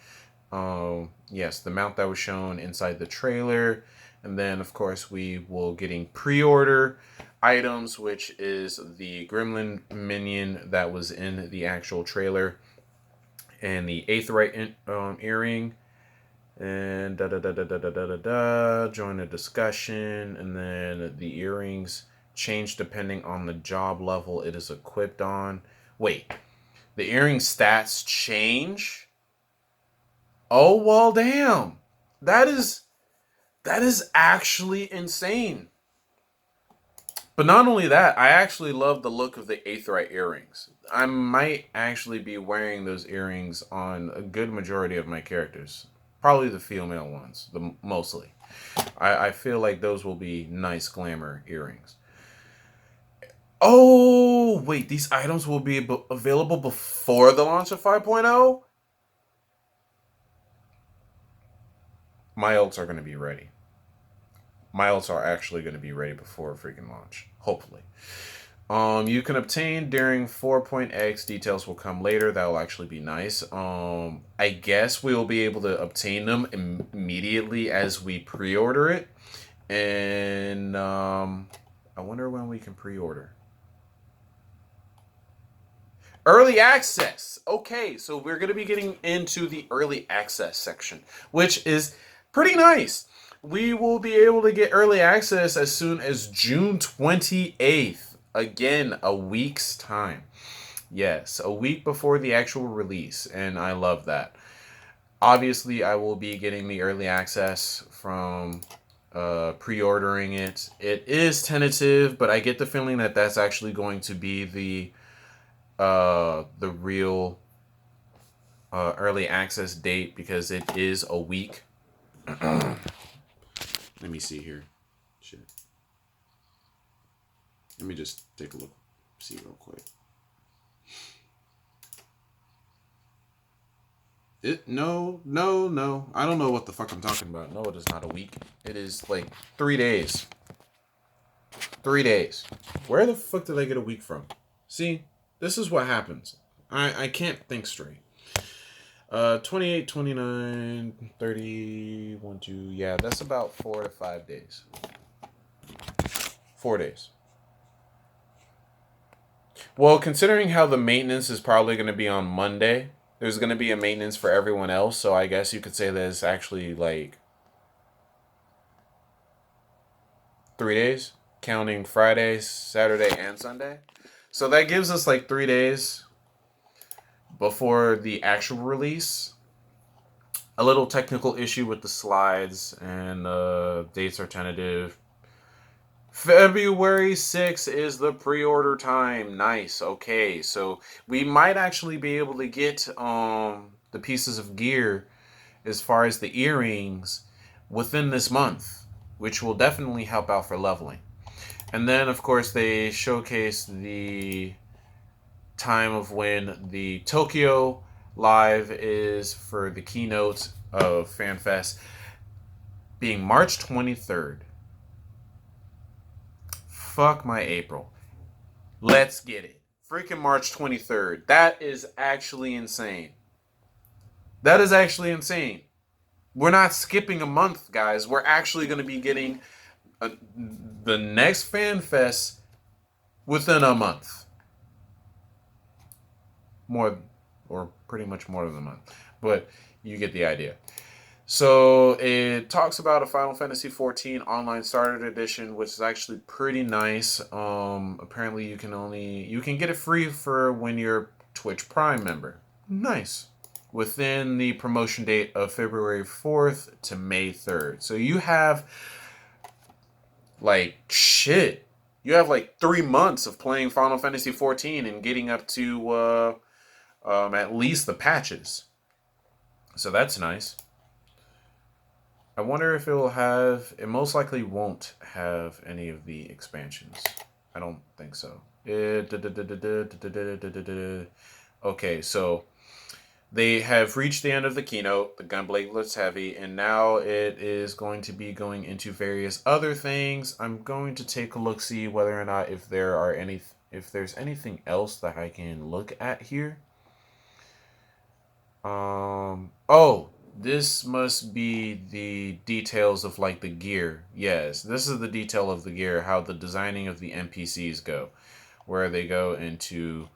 Yes, the mount that was shown inside the trailer. And then, of course, we will getting pre-order items, which is the Gremlin minion that was in the actual trailer, and the Aetheryte earring, and join a discussion, and then the earrings change depending on the job level it is equipped on. Wait, the earring stats change? Oh, well, damn. That is actually insane. But not only that, I actually love the look of the Aetheryte earrings. I might actually be wearing those earrings on a good majority of my characters. Probably the female ones, mostly. I feel like those will be nice glamour earrings. Oh, wait, these items will be available before the launch of 5.0? My ults are going to be ready. My ults are actually going to be ready before freaking launch. Hopefully. You can obtain during 4.x. Details will come later. That will actually be nice. I guess we will be able to obtain them immediately as we pre-order it. And I wonder when we can pre-order. Early access. Okay, so we're going to be getting into the early access section, which is pretty nice. We will be able to get early access as soon as June 28th. Again, a week's time. Yes, a week before the actual release, and I love that. Obviously, I will be getting the early access from pre-ordering it. It is tentative, but I get the feeling that that's actually going to be the real early access date, because it is a week. Let me see here. Shit. Let me just take a look. See real quick. No. I don't know what the fuck I'm talking about. No, it is not a week. It is like 3 days. 3 days. Where the fuck did I get a week from? See, this is what happens. I can't think straight. 28, 29, 30, 1, 2. Yeah, that's about 4 to 5 days. 4 days. Well, considering how the maintenance is probably going to be on Monday, There's going to be a maintenance for everyone else, so I guess you could say that it's actually like 3 days, counting Friday, Saturday, and Sunday. So that gives us like 3 days before the actual release. A little technical issue with the slides, and dates are tentative. February 6th is the pre-order time. Nice. Okay, so we might actually be able to get the pieces of gear as far as the earrings within this month, which will definitely help out for leveling. And then of course they showcase the time of when the Tokyo live is for the keynote of FanFest being March 23rd. Fuck my April. Let's get it. Freaking March 23rd. That is actually insane. That is actually insane. We're not skipping a month, guys. We're actually going to be getting the next FanFest within a month. More, or pretty much more than a month. But you get the idea. So it talks about a Final Fantasy XIV Online Starter Edition, which is actually pretty nice. Apparently you can get it free for when you're a Twitch Prime member. Nice. Within the promotion date of February 4th to May 3rd. So you have like shit. You have like 3 months of playing Final Fantasy XIV and getting up to at least the patches. So that's nice. I wonder if it will have... It most likely won't have any of the expansions. I don't think so. Okay, so they have reached the end of the keynote. The Gunbreaker looks heavy, and now it is going to be going into various other things. I'm going to take a look, see whether or not if there's anything else that I can look at here. Oh, this must be the details of like the gear. Yes, this is the detail of the gear, how the designing of the NPCs go, where they go into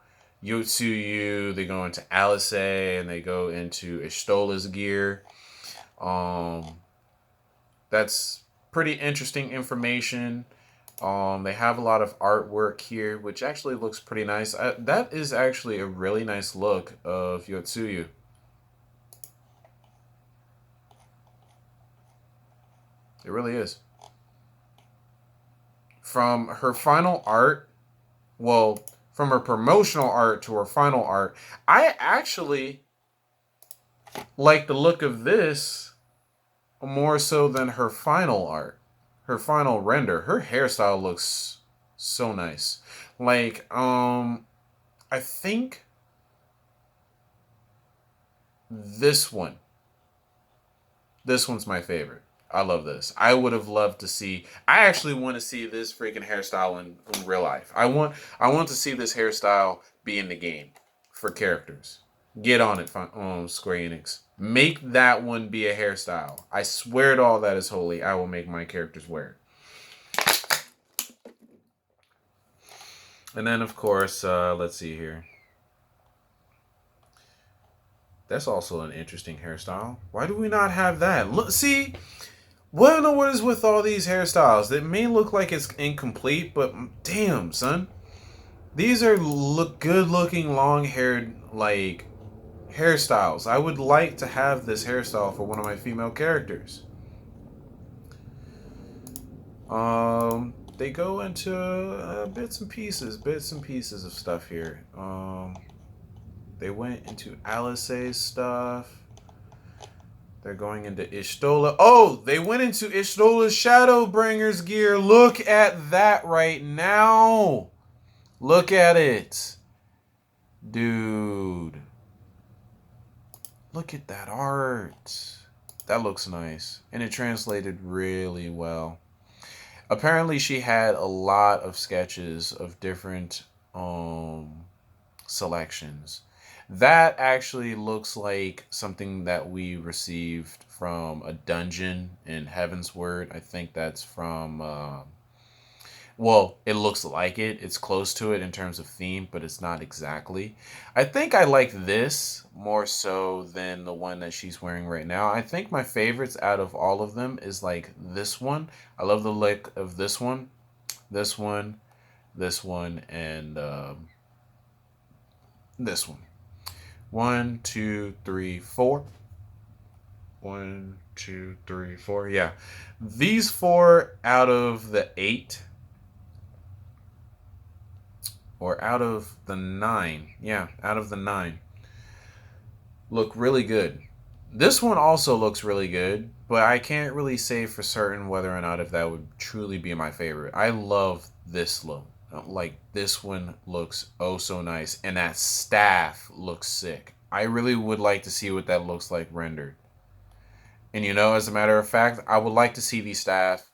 Yotsuyu, they go into Alice, and they go into Ishtola's gear. That's pretty interesting information. They have a lot of artwork here, which actually looks pretty nice. That is actually a really nice look of Yotsuyu. It really is. From her final art, well, from her promotional art to her final art, I actually like the look of this more so than her final art. Her final render. Her hairstyle looks so nice. Like, I think this one. This one's my favorite. I love this. I would have loved to see... I actually want to see this freaking hairstyle in real life. I want to see this hairstyle be in the game for characters. Get on it, Square Enix. Make that one be a hairstyle. I swear to all that is holy, I will make my characters wear it. And then, of course, let's see here. That's also an interesting hairstyle. Why do we not have that? Look, see... What in the world is with all these hairstyles? It may look like it's incomplete, but damn, son. These are good-looking, long-haired, like, hairstyles. I would like to have this hairstyle for one of my female characters. They go into bits and pieces of stuff here. They went into Alice's stuff. They're going into Y'shtola. Oh, they went into Y'shtola's Shadowbringers gear. Look at that right now. Look at it. Dude. Look at that art. That looks nice. And it translated really well. Apparently she had a lot of sketches of different selections. That actually looks like something that we received from a dungeon in Heaven's Word. I think that's from Well, it looks like it. It's close to it in terms of theme, but it's not exactly. I think I like this more so than the one that she's wearing right now. I think my favorites out of all of them is like this one. I love the look of this one, this one, and this one. One, two, three, four. One, two, three, four. Yeah. These four out of the eight, or out of the nine. Yeah, out of the nine. Look really good. This one also looks really good, but I can't really say for certain whether or not if that would truly be my favorite. I love this look. Like, this one looks oh so nice, and that staff looks sick. I really would like to see what that looks like rendered. And as a matter of fact, I would like to see these staff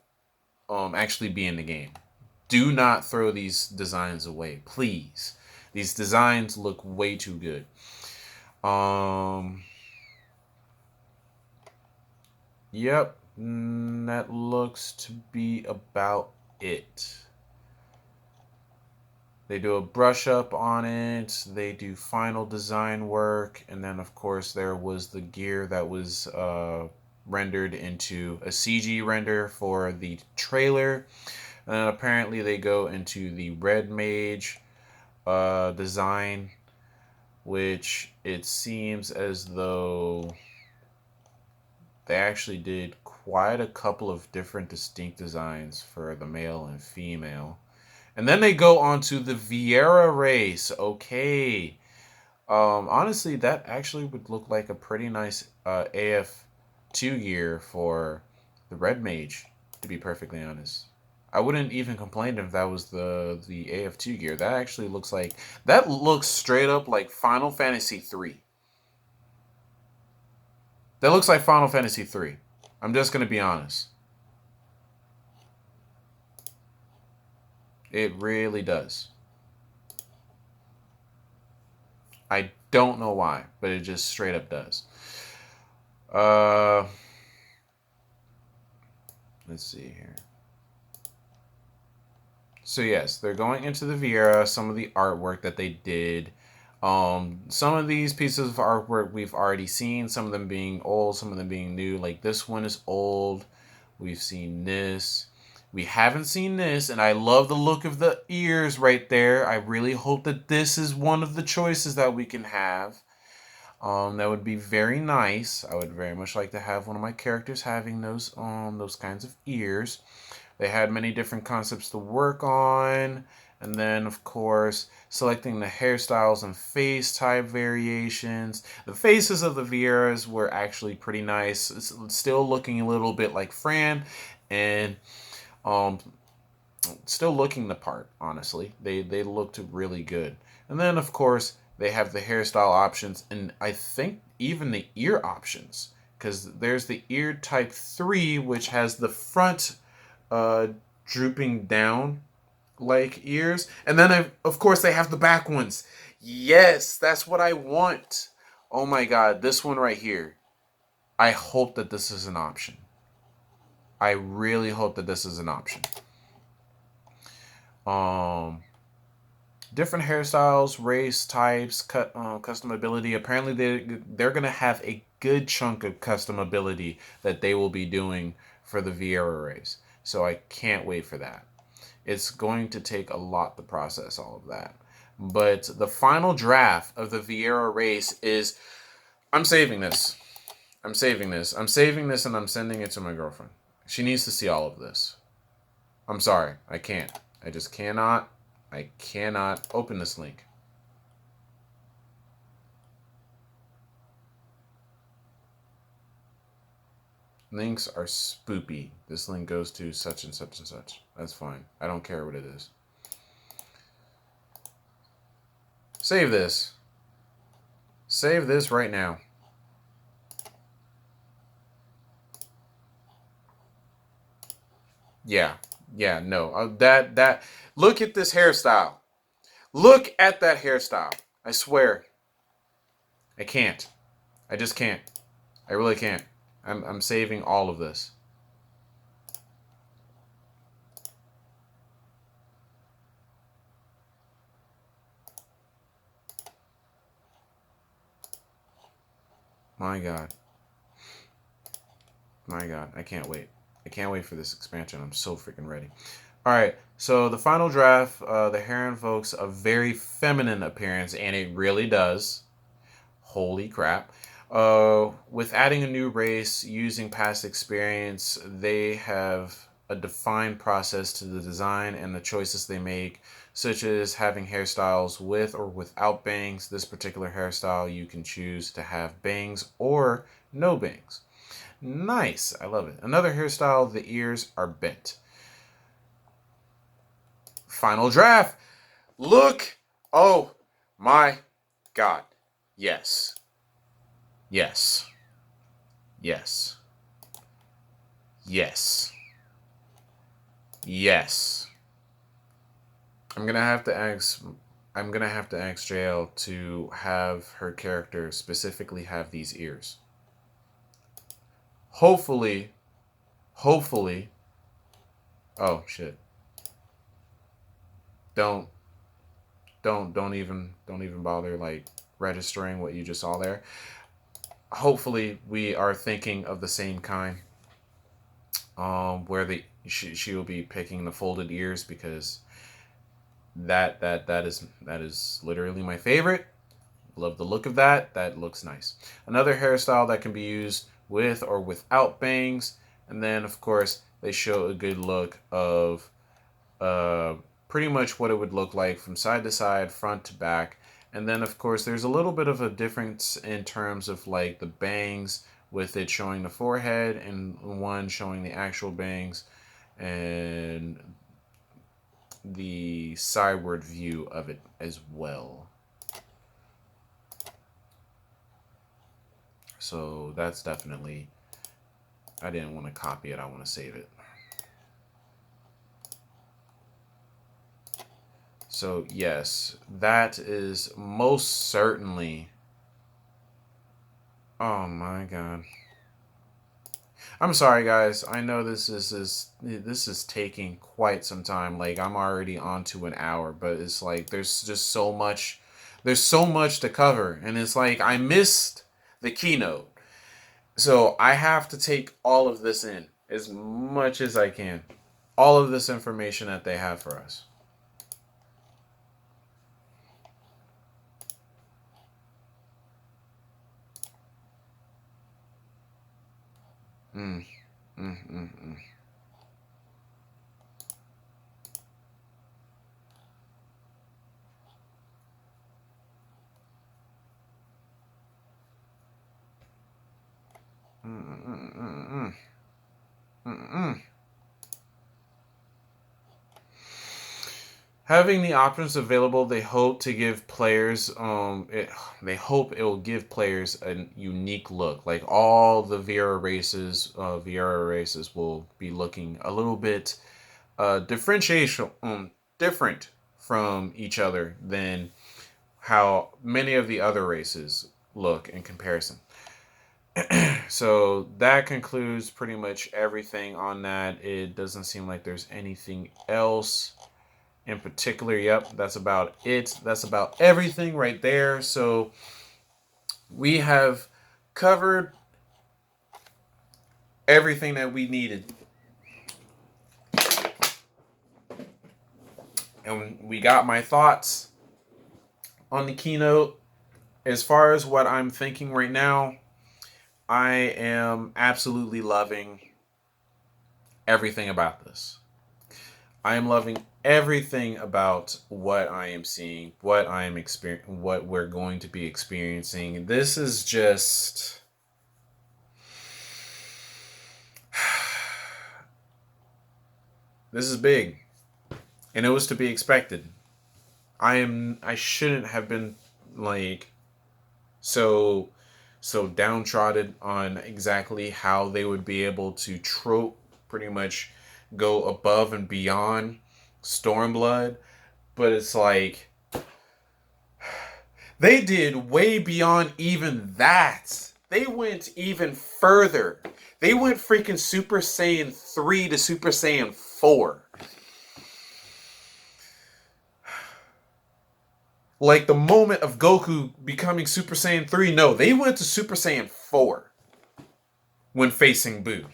actually be in the game. Do not throw these designs away, please. These designs look way too good. Yep, that looks to be about it. They do a brush up on it, they do final design work, and then of course there was the gear that was rendered into a CG render for the trailer. And then apparently they go into the Red Mage design, which it seems as though they actually did quite a couple of different distinct designs for the male and female. And then they go on to the Viera race. Okay. Honestly, that actually would look like a pretty nice AF2 gear for the Red Mage, to be perfectly honest. I wouldn't even complain if that was the AF2 gear. That actually looks like... That looks straight up like Final Fantasy 3. That looks like Final Fantasy 3. I'm just going to be honest. It really does. I don't know why, but it just straight up does. Let's see here. So yes, they're going into the Viera, some of the artwork that they did. Some of these pieces of artwork we've already seen, some of them being old, some of them being new. Like this one is old. We've seen this. We haven't seen this, and I love the look of the ears right there. I really hope that this is one of the choices that we can have. That would be very nice. I would very much like to have one of my characters having those kinds of ears. They had many different concepts to work on. And then, of course, selecting the hairstyles and face type variations. The faces of the Vieras were actually pretty nice. It's still looking a little bit like Fran, and still looking the part, honestly. They looked really good. And then, of course, they have the hairstyle options, and I think even the ear options. Because there's the ear type 3, which has the front drooping down like ears, and then of course they have the back ones. Yes, that's what I want. Oh my god, this one right here. I hope that this is an option. I really hope that this is an option. Different hairstyles, race types, customability. Apparently they're gonna have a good chunk of customability that they will be doing for the Viera race. So I can't wait for that. It's going to take a lot to process all of that. But the final draft of the Viera race is... I'm saving this. I'm saving this. I'm saving this, and I'm sending it to my girlfriend. She needs to see all of this. I'm sorry. I can't. I just cannot. I cannot open this link. Links are spoopy. This link goes to such and such and such. That's fine. I don't care what it is. Save this. Save this right now. Yeah. Yeah, no. That look at this hairstyle. Look at that hairstyle. I swear. I can't. I just can't. I really can't. I'm saving all of this. My God. My God. I can't wait. I can't wait for this expansion. I'm so freaking ready. All right. So the final draft, the hair invokes a very feminine appearance, and it really does. Holy crap. With adding a new race using past experience, they have a defined process to the design and the choices they make, such as having hairstyles with or without bangs. This particular hairstyle, you can choose to have bangs or no bangs. Nice. I love it. Another hairstyle, the ears are bent. Final draft. Look. Oh my God. Yes. Yes. Yes. Yes. Yes. I'm gonna have to ask. I'm gonna have to ask JL to have her character specifically have these ears. Hopefully. Hopefully. Oh shit. Don't. Don't even bother like registering what you just saw there. Hopefully we are thinking of the same kind. Where she will be picking the folded ears because that is literally my favorite. Love the look of that. That looks nice. Another hairstyle that can be used with or without bangs, and then of course they show a good look of uh, pretty much what it would look like from side to side, front to back. And then, of course, there's a little bit of a difference in terms of like the bangs, with it showing the forehead and one showing the actual bangs, and the sideward view of it as well. So that's definitely, I didn't want to copy it, I want to save it. So yes, that is most certainly. Oh my God. I'm sorry, guys. I know this is taking quite some time. Like I'm already on to an hour, but it's like there's just so much. There's so much to cover, and it's like I missed the keynote, so I have to take all of this in as much as I can. All of this information that they have for us. Mm, mm, mm, mm. Mm, mm, mm, mm, mm, mm. Having the options available, they hope to give players they hope it will give players a unique look. Like all the Viera races will be looking a little bit differentiation different from each other than how many of the other races look in comparison. So that concludes pretty much everything on that. It doesn't seem like there's anything else in particular. Yep, that's about it. That's about everything right there. So we have covered everything that we needed. And we got my thoughts on the keynote. As far as what I'm thinking right now, I am absolutely loving everything about this. I am loving everything about what I am seeing, what I am experiencing, what we're going to be experiencing. This is just this is big, and it was to be expected. I shouldn't have been like so downtrodden on exactly how they would be able to trope pretty much go above and beyond Stormblood, but it's like they did way beyond even that. They went even further. They went freaking Super Saiyan 3 to Super Saiyan 4. Like the moment of Goku becoming Super Saiyan 3. No, they went to Super Saiyan 4 when facing Boo.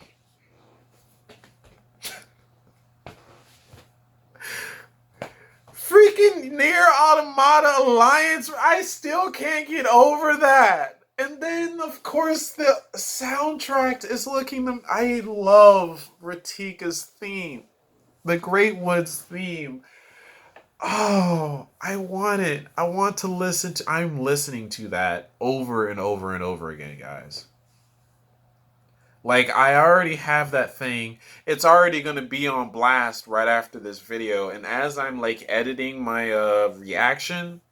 Freaking Nier Automata Alliance. I still can't get over that. And then, of course, the soundtrack is looking. I love Ratika's theme, the Great Woods theme. Oh, I want it. I want to listen to. I'm listening to that over and over and over again, guys. Like, I already have that thing. It's already going to be on blast right after this video. And as I'm, like, editing my reaction,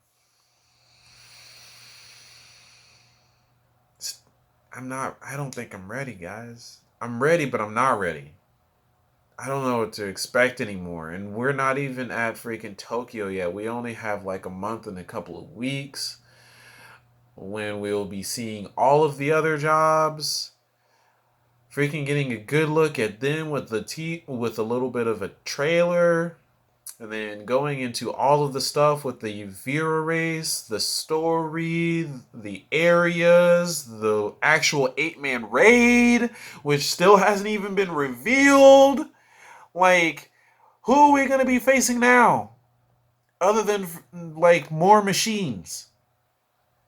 I don't think I'm ready, guys. I'm ready, but I'm not ready. I don't know what to expect anymore. And we're not even at freaking Tokyo yet. We only have, like, a month and a couple of weeks when we'll be seeing all of the other jobs. Freaking getting a good look at them with with a little bit of a trailer, and then going into all of the stuff with the Viera race, the story, the areas, the actual 8-man raid, which still hasn't even been revealed. Like, who are we gonna be facing now, other than like more machines?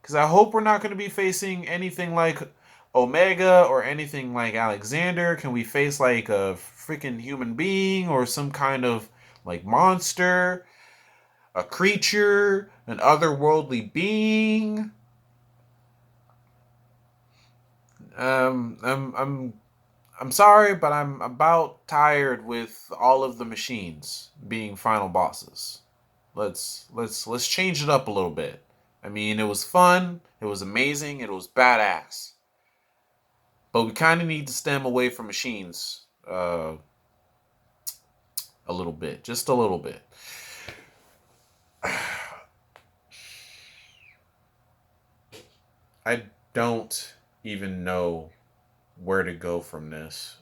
Because I hope we're not gonna be facing anything like Omega or anything like Alexander. Can we face like a freaking human being or some kind of like monster, a creature, an otherworldly being? I'm sorry, but I'm about tired with all of the machines being final bosses. Let's change it up a little bit. I mean, it was fun, it was amazing, it was badass. But we kind of need to stem away from machines a little bit. Just a little bit. I don't even know where to go from this.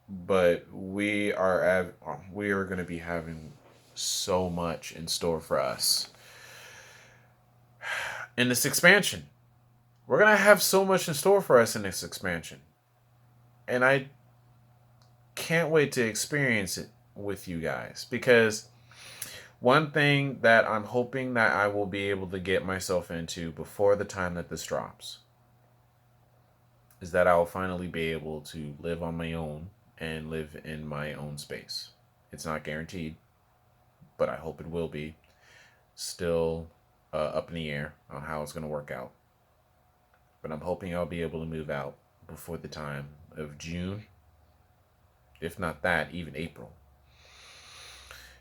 But we are going to be having so much in store for us in this expansion. We're going to have so much in store for us in this expansion. And I can't wait to experience it with you guys. Because one thing that I'm hoping that I will be able to get myself into before the time that this drops is that I will finally be able to live on my own and live in my own space. It's not guaranteed, but I hope it will be. Still up in the air on how it's going to work out. But I'm hoping I'll be able to move out before the time of June. If not that, even April.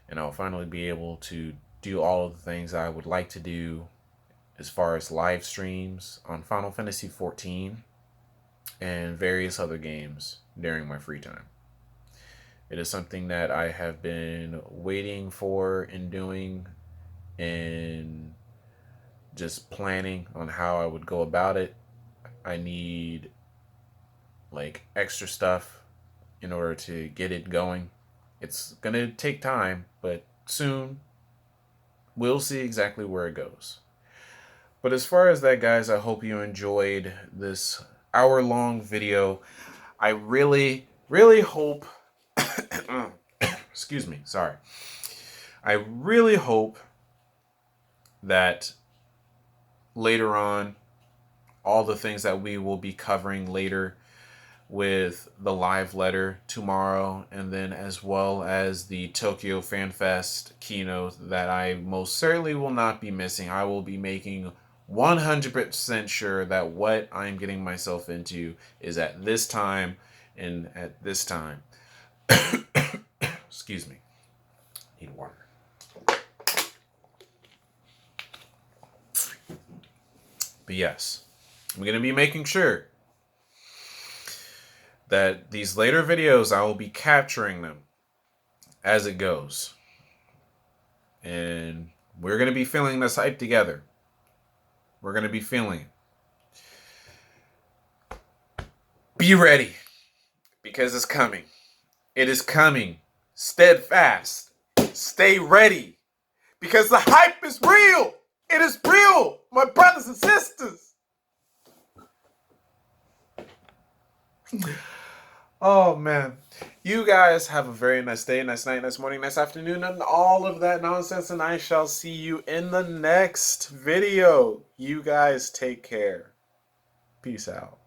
And I'll finally be able to do all of the things I would like to do as far as live streams on Final Fantasy XIV and various other games during my free time. It is something that I have been waiting for and doing and just planning on how I would go about it. I need like extra stuff in order to get it going. It's going to take time, but soon we'll see exactly where it goes. But as far as that, guys, I hope you enjoyed this hour-long video. I really, really hope... excuse me, sorry. I really hope that later on, all the things that we will be covering later with the live letter tomorrow, and then as well as the Tokyo Fan Fest keynote that I most certainly will not be missing. I will be making 100% sure that what I'm getting myself into is at this time and at this time. Excuse me. Need water. But yes, I'm going to be making sure that these later videos, I will be capturing them as it goes. And we're going to be feeling this hype together. We're going to be feeling it. Be ready, because it's coming. It is coming. Steadfast. Stay ready, because the hype is real. It is real, my brothers and sisters. Oh, man. You guys have a very nice day, nice night, nice morning, nice afternoon, and all of that nonsense. And I shall see you in the next video. You guys take care. Peace out.